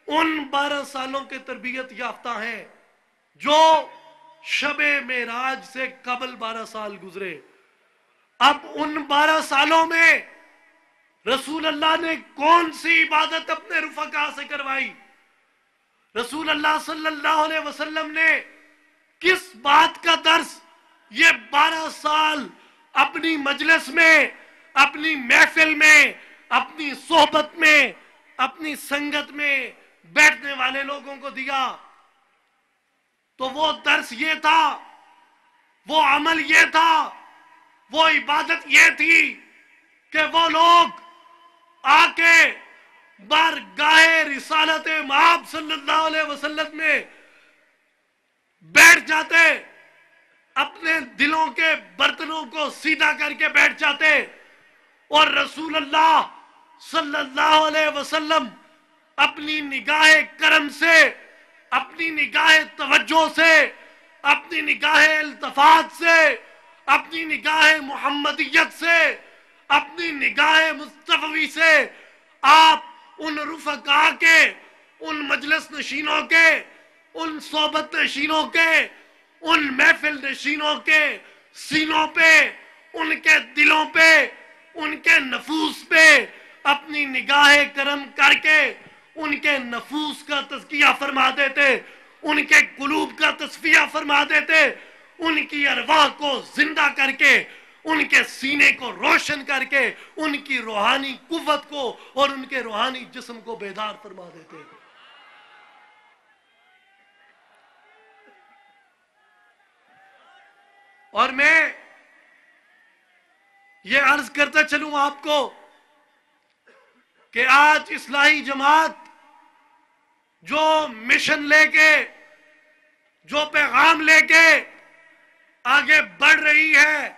ان 12 سالوں کے تربیت یافتہ ہیں جو شب معراج سے قبل 12 سال گزرے. اب ان 12 سالوں میں رسول اللہ نے کون سی عبادت اپنے رفقا سے کروائی؟ رسول اللہ صلی اللہ علیہ وسلم نے کس بات کا درس یہ 12 سال اپنی مجلس میں، اپنی محفل میں، اپنی صحبت میں، اپنی سنگت میں بیٹھنے والے لوگوں کو دیا؟ تو وہ درس یہ تھا، وہ عمل یہ تھا، وہ عبادت یہ تھی کہ وہ لوگ آ کے بارگاہ رسالت مآب صلی اللہ علیہ وسلم میں بیٹھ جاتے، اپنے دلوں کے برتنوں کو سیدھا کر کے بیٹھ جاتے، اور رسول اللہ صلی اللہ علیہ وسلم اپنی نگاہ کرم سے، اپنی نگاہ توجہ سے، اپنی نگاہ التفات سے، اپنی نگاہ محمدیت سے، اپنی نگاہ مصطفی سے آپ ان رفقا کے، ان مجلس نشینوں کے، ان صحبت نشینوں کے، ان محفل نشینوں کے سینوں پہ، ان کے دلوں پہ، ان کے نفوس پہ اپنی نگاہ کرم کر کے ان کے نفوس کا تزکیہ فرما دیتے، ان کے قلوب کا تصفیہ فرما دیتے، ان کی ارواح کو زندہ کر کے، ان کے سینے کو روشن کر کے، ان کی روحانی قوت کو اور ان کے روحانی جسم کو بیدار فرما دیتے. اور میں یہ عرض کرتا چلوں آپ کو کہ آج اصلاحی جماعت جو مشن لے کے، جو پیغام لے کے آگے بڑھ رہی ہے،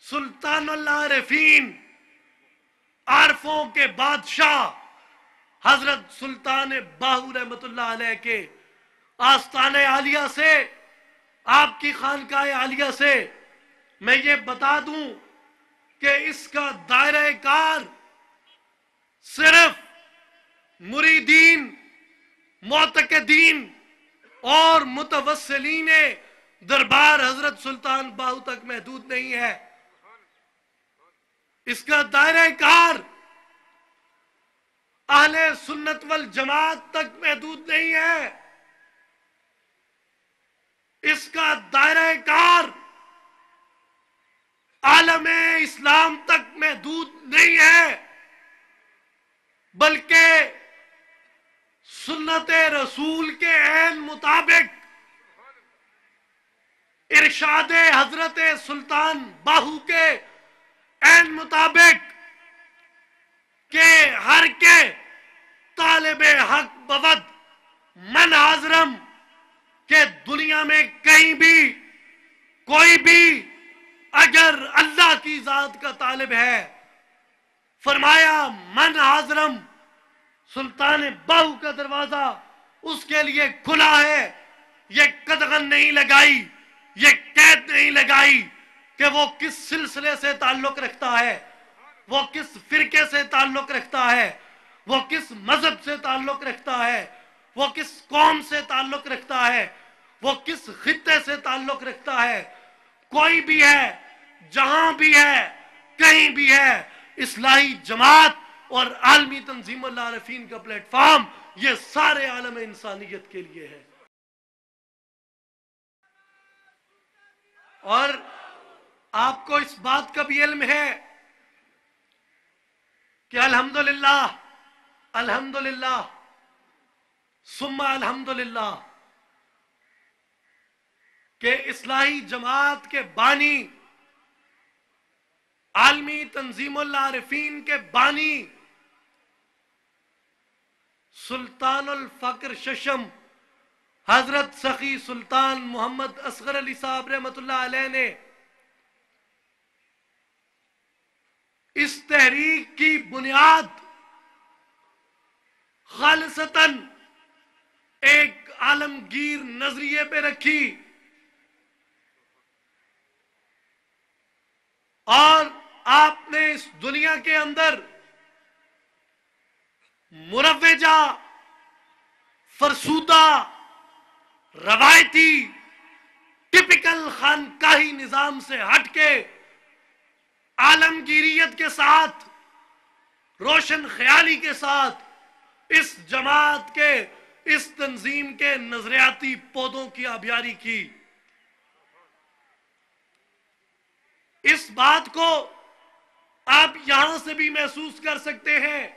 سلطان العارفین، عارفوں کے بادشاہ حضرت سلطان باہو رحمت اللہ علیہ کے آستان عالیہ سے، آپ کی خانقاہ عالیہ سے میں یہ بتا دوں کہ اس کا دائرہ کار صرف مریدین، معتقدین اور متوسلین دربار حضرت سلطان باہو تک محدود نہیں ہے. اس کا دائرہ کار اہل سنت والجماعت تک محدود نہیں ہے. اس کا دائرہ کار عالم اسلام تک محدود نہیں ہے، بلکہ سنت رسول کے عین مطابق، ارشاد حضرت سلطان باہو کے عین مطابق کہ ہر کے طالب حق بود من حاضرم، کہ دنیا میں کہیں بھی کوئی بھی اگر اللہ کی ذات کا طالب ہے، فرمایا من حاضرم، سلطان باہو کا دروازہ اس کے لیے کھلا ہے۔ یہ قدغن نہیں لگائی، یہ قید نہیں لگائی کہ وہ کس سلسلے سے تعلق رکھتا ہے، وہ کس فرقے سے تعلق رکھتا ہے، وہ کس مذہب سے تعلق رکھتا ہے، وہ کس قوم سے تعلق رکھتا ہے، وہ کس خطے سے تعلق رکھتا ہے۔ کوئی بھی ہے، جہاں بھی ہے، کہیں بھی ہے، اصلاحی جماعت اور عالمی تنظیم العارفین کا پلیٹ فارم یہ سارے عالم انسانیت کے لیے ہے۔ اور آپ کو اس بات کا بھی علم ہے کہ الحمدللہ الحمدللہ ثم الحمدللہ کہ اصلاحی جماعت کے بانی، عالمی تنظیم العارفین کے بانی سلطان الفقر ششم حضرت سخی سلطان محمد اصغر علی صاحب رحمۃ اللہ علیہ نے اس تحریک کی بنیاد خالصتاً ایک عالمگیر نظریے پہ رکھی، اور آپ نے اس دنیا کے اندر مروجہ، فرسودہ، روایتی، ٹپیکل خانقاہی نظام سے ہٹ کے عالمگیریت کے ساتھ، روشن خیالی کے ساتھ اس جماعت کے، اس تنظیم کے نظریاتی پودوں کی آبیاری کی۔ اس بات کو آپ یہاں سے بھی محسوس کر سکتے ہیں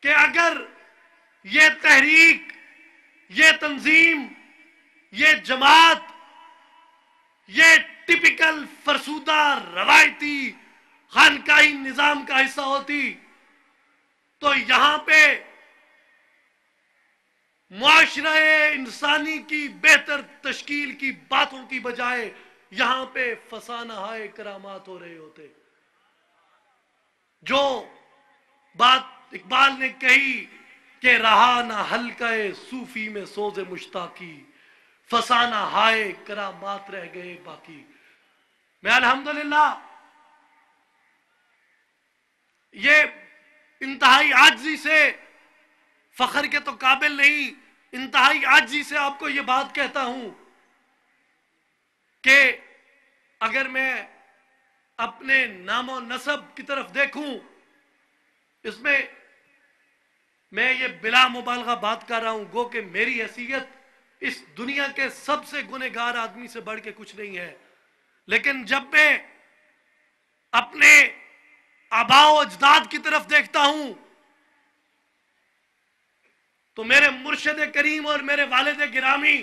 کہ اگر یہ تحریک، یہ تنظیم، یہ جماعت، یہ ٹپیکل فرسودہ روایتی خانقاہی نظام کا حصہ ہوتی تو یہاں پہ معاشرہ انسانی کی بہتر تشکیل کی باتوں کی بجائے یہاں پہ فسانہائے کرامات ہو رہے ہوتے۔ جو بات اقبال نے کہی کہ رہا نہ حلقہ صوفی میں سوز مشتاقی، فسانہ ہائے کرامات رہ گئے باقی۔ میں الحمدللہ یہ انتہائی عاجزی سے، فخر کے تو قابل نہیں، انتہائی عاجزی سے آپ کو یہ بات کہتا ہوں کہ اگر میں اپنے نام و نسب کی طرف دیکھوں، اس میں یہ بلا مبالغہ بات کر رہا ہوں، گو کہ میری حیثیت اس دنیا کے سب سے گنہگار آدمی سے بڑھ کے کچھ نہیں ہے، لیکن جب میں اپنے آباء و اجداد کی طرف دیکھتا ہوں تو میرے مرشد کریم اور میرے والد گرامی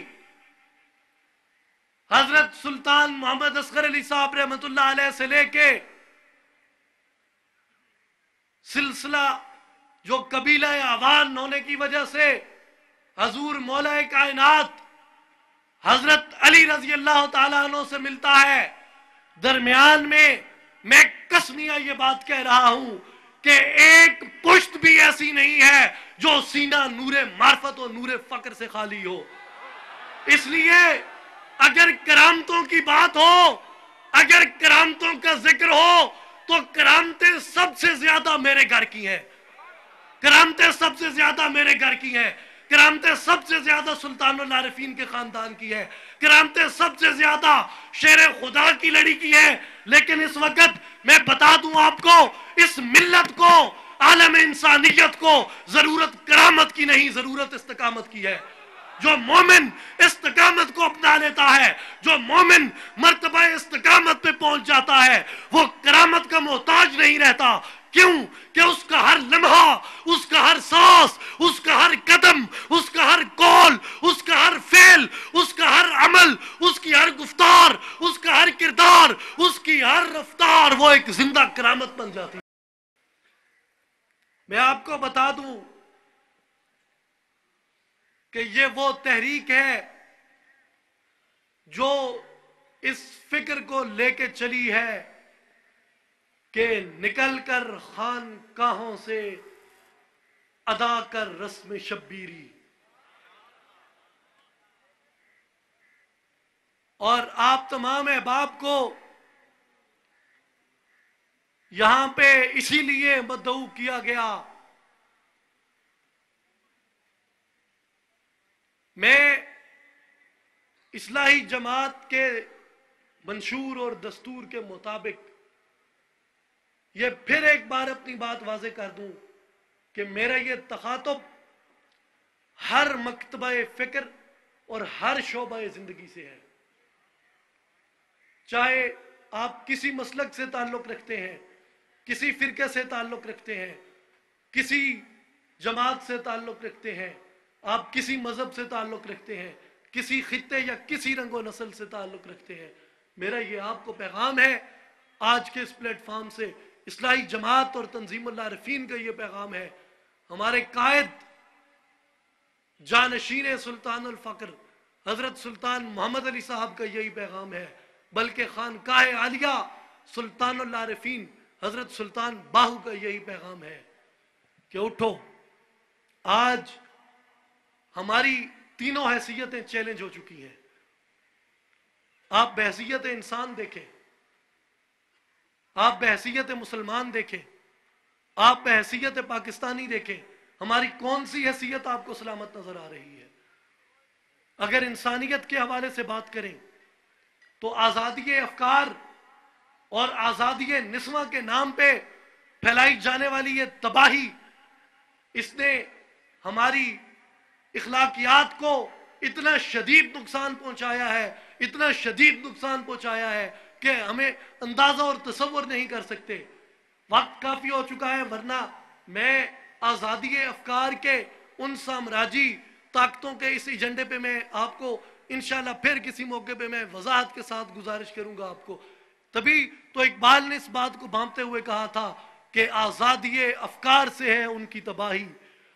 حضرت سلطان محمد اصغر علی صاحب رحمۃ اللہ علیہ سے لے کے سلسلہ جو قبیلہ عوان ہونے کی وجہ سے حضور مولا کائنات حضرت علی رضی اللہ تعالیٰ عنہ سے ملتا ہے، درمیان میں قسمیہ یہ بات کہہ رہا ہوں کہ ایک پشت بھی ایسی نہیں ہے جو سینہ نور معرفت و نور فقر سے خالی ہو۔ اس لیے اگر کرامتوں کی بات ہو، اگر کرامتوں کا ذکر ہو تو کرامتیں سب سے زیادہ میرے گھر کی ہیں، کرامتیں سب سے زیادہ میرے گھر کی ہیں، کرامتیں سب سے زیادہ سلطان العارفین کے خاندان کی ہے، کرامتیں سب سے زیادہ شیر خدا کی لڑی کی ہے۔ لیکن اس وقت میں بتا دوں آپ کو، اس ملت کو، عالم انسانیت کو ضرورت کرامت کی نہیں، ضرورت استقامت کی ہے۔ جو مومن استقامت کو اپنا لیتا ہے، جو مومن مرتبہ استقامت پہ پہنچ جاتا ہے، وہ کرامت کا محتاج نہیں رہتا۔ کیوں؟ کہ اس کا ہر لمحہ، اس کا ہر سانس، اس کا ہر قدم، اس کا ہر قول، اس کا ہر فعل، اس کا ہر عمل، اس کی ہر گفتار، اس کا ہر کردار، اس کی ہر رفتار وہ ایک زندہ کرامت بن جاتی ہے۔ میں آپ کو بتا دوں کہ یہ وہ تحریک ہے جو اس فکر کو لے کے چلی ہے کہ نکل کر خانقاہوں سے ادا کر رسم شبیری، اور آپ تمام احباب کو یہاں پہ اسی لیے مدعو کیا گیا۔ میں اصلاحی جماعت کے منشور اور دستور کے مطابق یہ پھر ایک بار اپنی بات واضح کر دوں کہ میرا یہ تخاطب ہر مکتبہ فکر اور ہر شعبہ زندگی سے ہے، چاہے آپ کسی مسلک سے تعلق رکھتے ہیں، کسی فرقے سے تعلق رکھتے ہیں، کسی جماعت سے تعلق رکھتے ہیں، آپ کسی مذہب سے تعلق رکھتے ہیں، کسی خطے یا کسی رنگ و نسل سے تعلق رکھتے ہیں، میرا یہ آپ کو پیغام ہے آج کے اس پلیٹ فارم سے، اصلاحی جماعت اور تنظیم العارفین کا یہ پیغام ہے۔ ہمارے قائد جانشین سلطان الفقر حضرت سلطان محمد علی صاحب کا یہی پیغام ہے، بلکہ خانقاہ عالیہ سلطان العارفین حضرت سلطان باہو کا یہی پیغام ہے کہ اٹھو، آج ہماری تینوں حیثیتیں چیلنج ہو چکی ہیں۔ آپ بحیثیت انسان دیکھیں، آپ بحیثیت مسلمان دیکھیں، آپ بحیثیت پاکستانی دیکھیں، ہماری کون سی حیثیت آپ کو سلامت نظر آ رہی ہے؟ اگر انسانیت کے حوالے سے بات کریں تو آزادی افکار اور آزادی نسواں کے نام پہ پھیلائی جانے والی یہ تباہی، اس نے ہماری اخلاقیات کو اتنا شدید نقصان پہنچایا ہے، اتنا شدید نقصان پہنچایا ہے کہ ہمیں اندازہ اور تصور نہیں کر سکتے۔ وقت کافی ہو چکا ہے، ورنہ میں آزادی افکار کے ان سامراجی طاقتوں کے اس ایجنڈے پہ میں آپ کو انشاءاللہ پھر کسی موقع پہ میں وضاحت کے ساتھ گزارش کروں گا آپ کو۔ تبھی تو اقبال نے اس بات کو بھانپتے ہوئے کہا تھا کہ آزادی افکار سے ہے ان کی تباہی،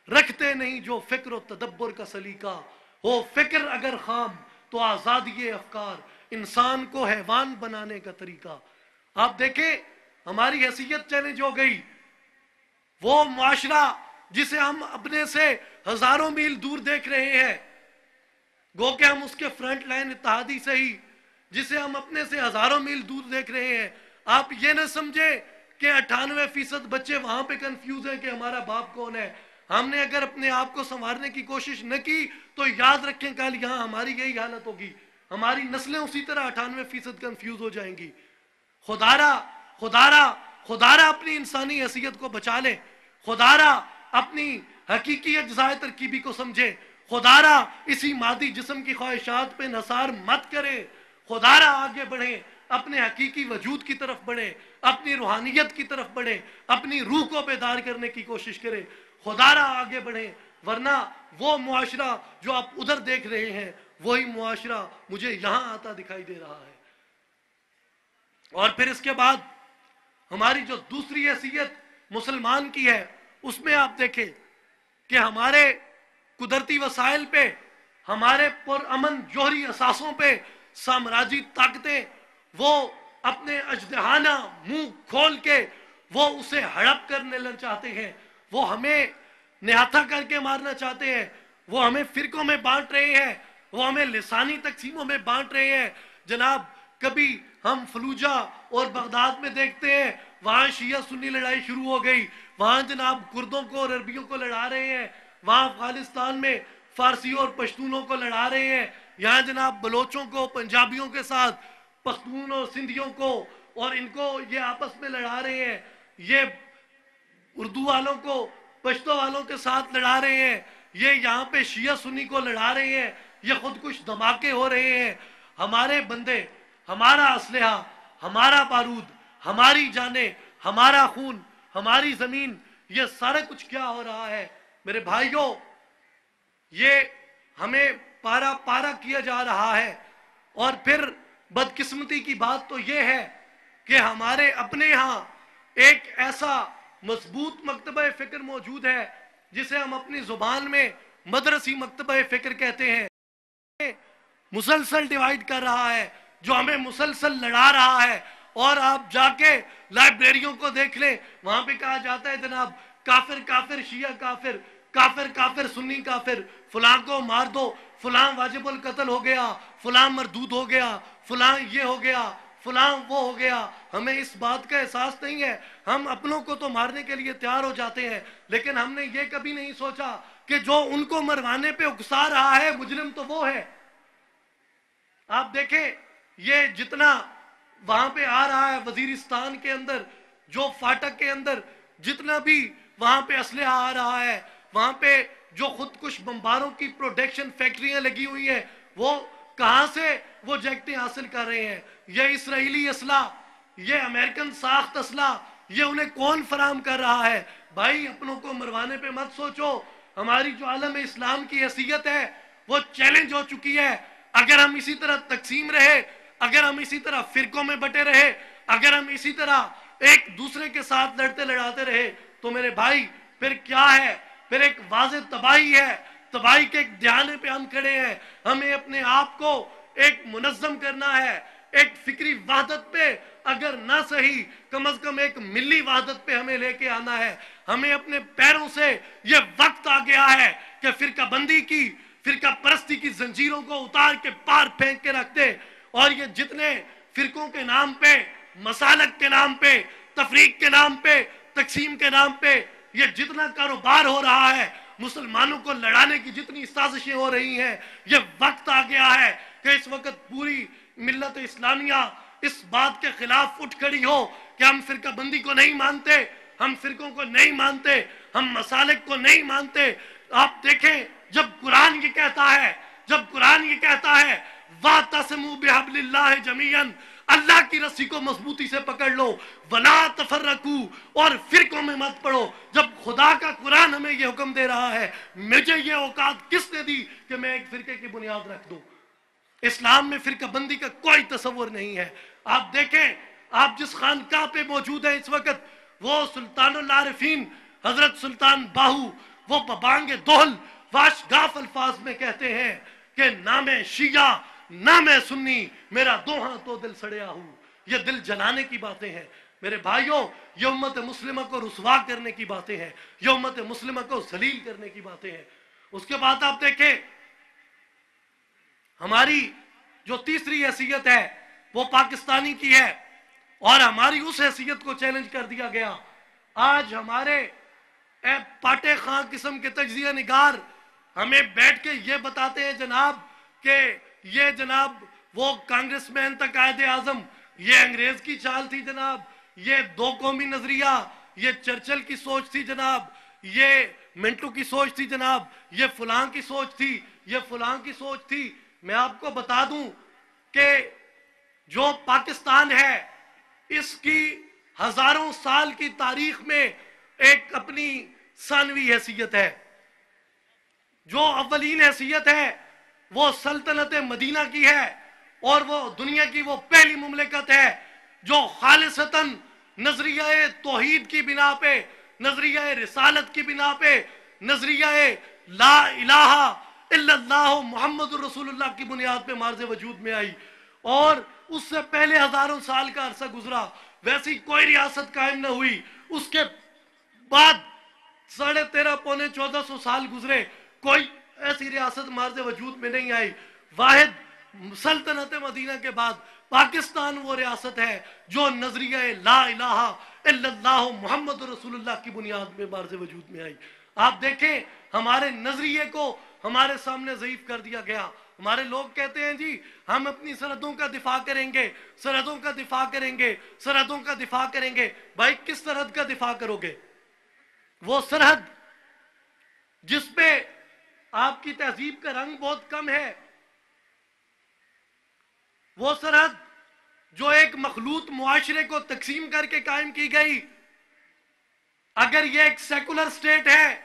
رکھتے نہیں جو فکر و تدبر کا سلیقہ، ہو فکر اگر خام تو آزادی افکار، انسان کو حیوان بنانے کا طریقہ۔ آپ دیکھیں ہماری حیثیت چیلنج ہو گئی، وہ معاشرہ جسے ہم اپنے سے ہزاروں میل دور دیکھ رہے ہیں، گو کہ ہم اس کے فرنٹ لائن اتحادی سے ہی، جسے ہم اپنے سے ہزاروں میل دور دیکھ رہے ہیں، آپ یہ نہ سمجھے کہ 98% بچے وہاں پہ کنفیوز ہیں کہ ہمارا باپ کون ہے۔ ہم نے اگر اپنے آپ کو سنوارنے کی کوشش نہ کی تو یاد رکھیں کل یہاں ہماری یہی حالت ہوگی، ہماری نسلیں اسی طرح 98% کنفیوز ہو جائیں گی۔ خدارہ اپنی انسانی حیثیت کو بچا لے، خدارہ اپنی حقیقی اجزاء ترکیبی کو سمجھے، خدارہ اسی مادی جسم کی خواہشات پہ نثار مت کرے، خدارہ آگے بڑھیں، اپنے حقیقی وجود کی طرف بڑھیں، اپنی روحانیت کی طرف بڑھیں، اپنی روح کو بیدار کرنے کی کوشش کریں، خدارہ آگے بڑھیں، ورنہ وہ معاشرہ جو آپ ادھر دیکھ رہے ہیں وہی معاشرہ مجھے یہاں آتا دکھائی دے رہا ہے۔ اور پھر اس کے بعد ہماری جو دوسری حیثیت مسلمان کی ہے، اس میں آپ دیکھیں کہ ہمارے قدرتی وسائل پہ، ہمارے پرامن جوہری اثاثوں پہ سامراجی طاقتیں وہ اپنے اژدہانہ منہ کھول کے وہ اسے ہڑپ کرنے لگ چاہتے ہیں، وہ ہمیں نہاتھا کر کے مارنا چاہتے ہیں، وہ ہمیں فرقوں میں بانٹ رہے ہیں، وہ ہمیں لسانی تقسیموں میں بانٹ رہے ہیں۔ جناب کبھی ہم فلوجہ اور بغداد میں دیکھتے ہیں وہاں شیعہ سنی لڑائی شروع ہو گئی، وہاں جناب کردوں کو اور عربیوں کو لڑا رہے ہیں، وہاں افغانستان میں فارسیوں اور پشتونوں کو لڑا رہے ہیں، یہاں جناب بلوچوں کو پنجابیوں کے ساتھ پختون اور سندھیوں کو اور ان کو یہ آپس میں لڑا رہے ہیں، یہ اردو والوں کو پشتو والوں کے ساتھ لڑا رہے ہیں، یہ یہاں پہ شیعہ سنی کو لڑا رہے ہیں، یہ خود کچھ دھماکے ہو رہے ہیں، ہمارے بندے، ہمارا اسلحہ، ہمارا بارود، ہماری جانیں، ہمارا خون، ہماری زمین، یہ سارا کچھ کیا ہو رہا ہے میرے بھائیوں؟ یہ ہمیں پارا پارا کیا جا رہا ہے۔ اور پھر بدقسمتی کی بات تو یہ ہے کہ ہمارے اپنے ہاں ایک ایسا مضبوط مکتبہ فکر موجود ہے جسے ہم اپنی زبان میں مدرسی مکتبہ فکر کہتے ہیں، مسلسل ڈیوائیڈ کر رہا ہے، جو ہمیں مسلسل لڑا رہا ہے۔ اور آپ جا کے لائبریریوں کو دیکھ لیں، وہاں پہ کہا جاتا ہے جناب کافر کافر شیعہ کافر، کافر کافر سنی کافر، فلاں کو مار دو، فلاں واجب القتل ہو گیا، فلاں مردود ہو گیا، فلاں یہ ہو گیا، فلاں وہ ہو گیا۔ ہمیں اس بات کا احساس نہیں ہے، ہم اپنوں کو تو مارنے کے لیے تیار ہو جاتے ہیں، لیکن ہم نے یہ کبھی نہیں سوچا کہ جو ان کو مروانے پہ اکسا رہا ہے مجرم تو وہ ہے۔ آپ دیکھیں یہ جتنا وہاں پہ آ رہا ہے وزیرستان کے اندر، جو فاٹک کے اندر جتنا بھی وہاں پہ اسلحہ آ رہا ہے، وہاں پہ جو خود کش بمباروں کی پروڈکشن فیکٹریاں لگی ہوئی ہیں، وہ کہاں سے وہ جیکٹیں حاصل کر رہے ہیں؟ یہ اسرائیلی اسلحہ، یہ امریکن ساخت اسلحہ، یہ انہیں کون فراہم کر رہا ہے؟ بھائی اپنوں کو مروانے پہ مت سوچو، ہماری جو عالم اسلام کی حیثیت ہے وہ چیلنج ہو چکی ہے۔ اگر ہم اسی طرح تقسیم رہے، اگر ہم اسی طرح فرقوں میں بٹے رہے، اگر ہم اسی طرح ایک دوسرے کے ساتھ لڑتے لڑاتے رہے تو میرے بھائی پھر کیا ہے؟ پھر ایک واضح تباہی ہے، تباہی کے ایک دھیانے پہ ہم کھڑے ہیں۔ ہمیں اپنے آپ کو ایک منظم کرنا ہے، ایک فکری وحدت پہ اگر نہ صحیح کم از کم ایک ملی وحدت پہ ہمیں لے کے آنا ہے۔ ہمیں اپنے پیروں سے یہ وقت آ گیا ہے کہ فرقہ بندی کی، فرقہ پرستی کی زنجیروں کو اتار کے پار پھینک کے رکھ دے، اور یہ جتنے فرقوں کے نام پہ، مسالک کے نام پہ، تفریق کے نام پہ، تقسیم کے نام پہ یہ جتنا کاروبار ہو رہا ہے، مسلمانوں کو لڑانے کی جتنی سازشیں ہو رہی ہیں، یہ وقت آ گیا ہے کہ اس وقت پوری ملت اسلامیہ اس بات کے خلاف اٹھ کھڑی ہو کہ ہم فرقہ بندی کو نہیں مانتے، ہم فرقوں کو نہیں مانتے، ہم مسالک کو نہیں مانتے۔ آپ دیکھیں جب قرآن یہ کہتا ہے، جب قرآن یہ کہتا ہے وَاعْتَصِمُوا بِحَبْلِ اللَّهِ جَمِيعًا، اللہ کی رسی کو مضبوطی سے پکڑ لو، وَلَا تَفَرَّقُوا، اور فرقوں میں مت پڑو۔ جب خدا کا قرآن ہمیں یہ حکم دے رہا ہے، مجھے یہ اوقات کس نے دی کہ میں ایک فرقے کی بنیاد رکھ دوں؟ اسلام میں فرقہ بندی کا کوئی تصور نہیں ہے۔ آپ دیکھیں آپ جس خانقاہ پہ موجود ہیں اس وقت، وہ سلطان العارفین حضرت سلطان باہو، وہ ببانگ دہل واشگاف الفاظ میں کہتے ہیں کہ نہ میں شیعہ نہ میں سنی، میرا دو ہاتھوں دل سڑیا ہوں۔ یہ دل جلانے کی باتیں ہیں میرے بھائیوں، یہ امت مسلمہ کو رسوا کرنے کی باتیں ہیں، یہ امت مسلمہ کو ذلیل کرنے کی باتیں ہیں۔ اس کے بعد آپ دیکھیں ہماری جو تیسری حیثیت ہے وہ پاکستانی کی ہے، اور ہماری اس حیثیت کو چیلنج کر دیا گیا۔ آج ہمارے پاٹے خاں قسم کے تجزیہ نگار ہمیں بیٹھ کے یہ بتاتے ہیں جناب کہ یہ جناب وہ کانگریس مین تک قائد اعظم، یہ انگریز کی چال تھی جناب، یہ دو قومی نظریہ، یہ چرچل کی سوچ تھی جناب، یہ منٹو کی سوچ تھی جناب، یہ فلاں کی سوچ تھی، یہ فلاں کی سوچ تھی۔ میں آپ کو بتا دوں کہ جو پاکستان ہے اس کی ہزاروں سال کی تاریخ میں ایک اپنی ثانوی حیثیت ہے۔ جو اولین حیثیت ہے وہ سلطنت مدینہ کی ہے، اور وہ دنیا کی وہ پہلی مملکت ہے جو خالصتاً نظریہ توحید کی بنا پہ، نظریہ رسالت کی بنا پہ، نظریہ لا الہ الا اللہ محمد الرسول اللہ کی بنیاد پہ مارز وجود میں آئی، اور اس سے پہلے ہزاروں سال کا عرصہ گزرا، ویسی کوئی ریاست قائم نہ ہوئی۔ اس کے بعد 13.5 پونے 1400 سال گزرے، کوئی ایسی ریاست مارز وجود میں نہیں آئی۔ واحد سلطنت مدینہ کے بعد پاکستان وہ ریاست ہے جو نظریہ لا الہ الا اللہ محمد رسول اللہ کی بنیاد میں مارز وجود میں آئی۔ آپ دیکھیں ہمارے نظریے کو ہمارے سامنے ضعیف کر دیا گیا۔ ہمارے لوگ کہتے ہیں جی ہم اپنی سرحدوں کا دفاع کریں گے، سرحدوں کا دفاع کریں گے، سرحدوں کا دفاع کریں گے۔ بھائی کس سرحد کا دفاع کرو گے؟ وہ سرحد جس پہ آپ کی تہذیب کا رنگ بہت کم ہے. وہ سرحد جو ایک مخلوط معاشرے کو تقسیم کر کے قائم کی گئی، اگر یہ ایک سیکولر سٹیٹ ہے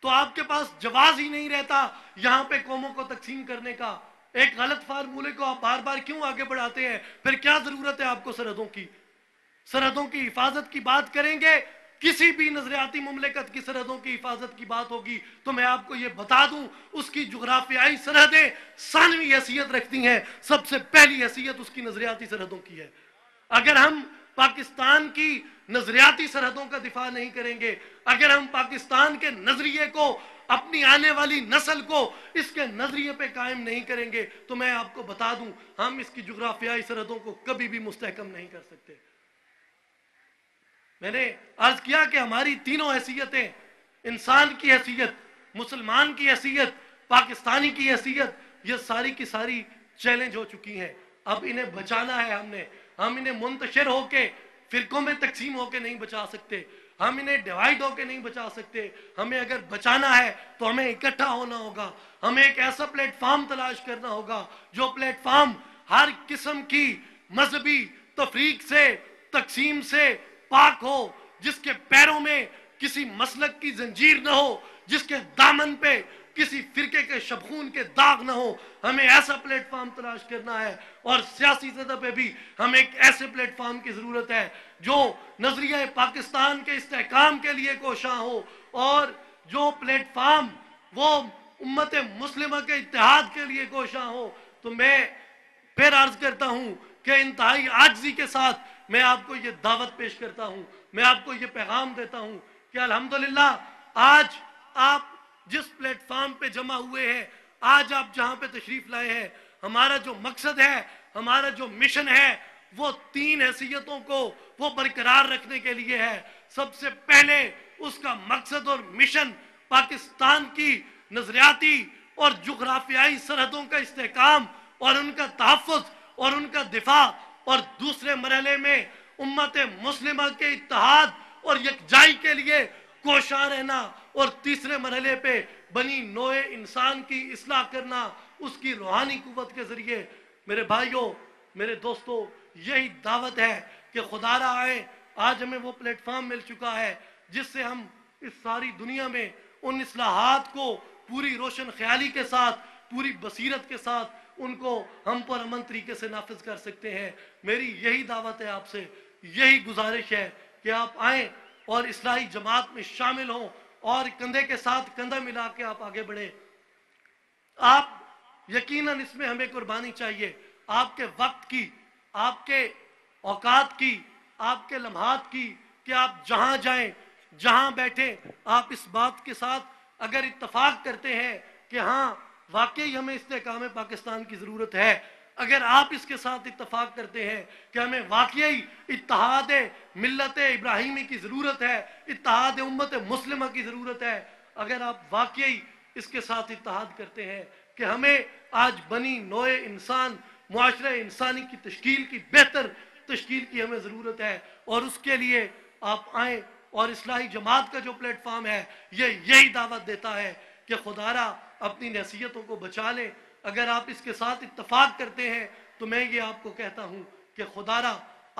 تو آپ کے پاس جواز ہی نہیں رہتا یہاں پہ قوموں کو تقسیم کرنے کا. ایک غلط فارمولے کو آپ بار بار کیوں آگے بڑھاتے ہیں؟ پھر کیا ضرورت ہے آپ کو سرحدوں کی؟ سرحدوں کی حفاظت کی بات کریں گے، کسی بھی نظریاتی مملکت کی سرحدوں کی حفاظت کی بات ہوگی تو میں آپ کو یہ بتا دوں اس کی جغرافیائی سرحدیں ثانوی حیثیت رکھتی ہیں، سب سے پہلی حیثیت اس کی نظریاتی سرحدوں کی ہے. اگر ہم پاکستان کی نظریاتی سرحدوں کا دفاع نہیں کریں گے، اگر ہم پاکستان کے نظریے کو، اپنی آنے والی نسل کو اس کے نظریے پہ قائم نہیں کریں گے تو میں آپ کو بتا دوں ہم اس کی جغرافیائی سرحدوں کو کبھی بھی مستحکم نہیں کر سکتے. میں نے عرض کیا کہ ہماری تینوں حیثیتیں، انسان کی حیثیت، مسلمان کی حیثیت، پاکستانی کی حیثیت، یہ ساری کی ساری چیلنج ہو چکی ہیں. اب انہیں بچانا ہے. ہم انہیں منتشر ہو کے، فرقوں میں تقسیم ہو کے نہیں بچا سکتے، ہم انہیں ڈیوائیڈ ہو کے نہیں بچا سکتے. ہمیں اگر بچانا ہے تو ہمیں اکٹھا ہونا ہوگا. ہمیں ایک ایسا پلیٹ فارم تلاش کرنا ہوگا جو پلیٹ فارم ہر قسم کی مذہبی تفریق سے، تقسیم سے پاک ہو، جس کے پیروں میں کسی مسلک کی زنجیر نہ ہو، جس کے دامن پہ کسی فرقے کے شبخون کے داغ نہ ہو. ہمیں ایسا پلیٹ فارم تلاش کرنا ہے، اور سیاسی سطح پہ بھی ہمیں ایک ایسے پلیٹ فارم کی ضرورت ہے جو نظریہ پاکستان کے استحکام کے لیے کوشاں ہو، اور جو پلیٹ فارم وہ امت مسلمہ کے اتحاد کے لیے کوشاں ہو. تو میں پھر عرض کرتا ہوں کہ انتہائی عاجزی کے ساتھ میں آپ کو یہ دعوت پیش کرتا ہوں، میں آپ کو یہ پیغام دیتا ہوں کہ الحمدللہ آج آپ جس پلیٹ فارم پہ جمع ہوئے ہیں، آج آپ جہاں پہ تشریف لائے ہیں، ہمارا جو مقصد ہے، ہمارا جو مشن ہے، وہ تین حیثیتوں کو وہ برقرار رکھنے کے لیے ہے. سب سے پہلے اس کا مقصد اور مشن پاکستان کی نظریاتی اور جغرافیائی سرحدوں کا استحکام اور ان کا تحفظ اور ان کا دفاع، اور دوسرے مرحلے میں امت مسلمہ کے اتحاد اور یکجائی کے لیے کوشاں رہنا، اور تیسرے مرحلے پہ بنی نوع انسان کی اصلاح کرنا اس کی روحانی قوت کے ذریعے. میرے بھائیوں، میرے دوستوں، یہی دعوت ہے کہ خدا را آئے. آج ہمیں وہ پلیٹ فارم مل چکا ہے جس سے ہم اس ساری دنیا میں ان اصلاحات کو پوری روشن خیالی کے ساتھ، پوری بصیرت کے ساتھ ان کو ہم پر امن طریقے سے نافذ کر سکتے ہیں. میری یہی دعوت ہے آپ سے، یہی گزارش ہے کہ آپ آئیں اور اصلاحی جماعت میں شامل ہوں اور کندھے کے ساتھ کندھا ملا کے آپ آگے بڑھیں. آپ یقیناً اس میں ہمیں قربانی چاہیے، آپ کے وقت کی، آپ کے اوقات کی، آپ کے لمحات کی، کہ آپ جہاں جائیں، جہاں بیٹھیں، آپ اس بات کے ساتھ اگر اتفاق کرتے ہیں کہ ہاں واقعی ہمیں استحکام پاکستان کی ضرورت ہے، اگر آپ اس کے ساتھ اتفاق کرتے ہیں کہ ہمیں واقعی اتحاد ملت ابراہیمی کی ضرورت ہے، اتحاد امت مسلمہ کی ضرورت ہے، اگر آپ واقعی اس کے ساتھ اتحاد کرتے ہیں کہ ہمیں آج بنی نوع انسان، معاشرہ انسانی کی تشکیل کی، بہتر تشکیل کی ہمیں ضرورت ہے، اور اس کے لیے آپ آئیں. اور اصلاحی جماعت کا جو پلیٹ فارم ہے یہ یہی دعوت دیتا ہے کہ خدا را اپنی حیثیتوں کو بچا لیں. اگر آپ اس کے ساتھ اتفاق کرتے ہیں تو میں یہ آپ کو کہتا ہوں کہ خدا را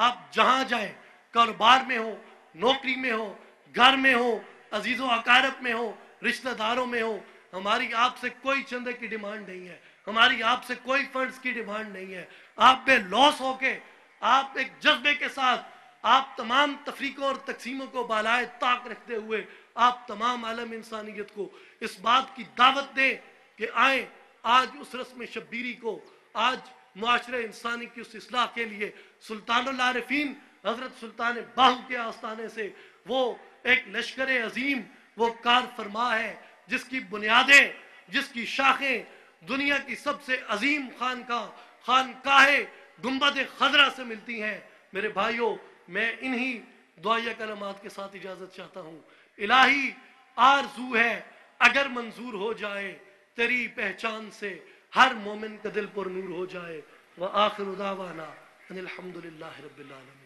آپ جہاں جائیں، کاروبار میں ہو، نوکری میں ہو، گھر میں ہو، عزیز و اقارب میں ہو، رشتہ داروں میں ہو، ہماری آپ سے کوئی چندے کی ڈیمانڈ نہیں ہے، ہماری آپ سے کوئی فنڈز کی ڈیمانڈ نہیں ہے. آپ بے لوث ہو کے، آپ ایک جذبے کے ساتھ، آپ تمام تفریقوں اور تقسیموں کو بالائے طاق رکھتے ہوئے آپ تمام عالم انسانیت کو اس بات کی دعوت دیں کہ آئیں آج اس رسم شبیری کو، آج معاشرہ انسانی کی اس اصلاح کے لیے سلطان العارفین حضرت سلطان باہو کے آستانے سے وہ ایک لشکر عظیم، وہ کار فرما ہے جس کی بنیادیں، جس کی شاخیں دنیا کی سب سے عظیم خانقاہ گنبد خضرا سے ملتی ہیں. میرے بھائیوں، میں انہی دعائیہ کلمات کے ساتھ اجازت چاہتا ہوں. الہی آرزو ہے اگر منظور ہو جائے تیری پہچان سے ہر مومن کا دل پر نور ہو جائے. وآخر دعوانا ان الحمدللہ رب العالمین.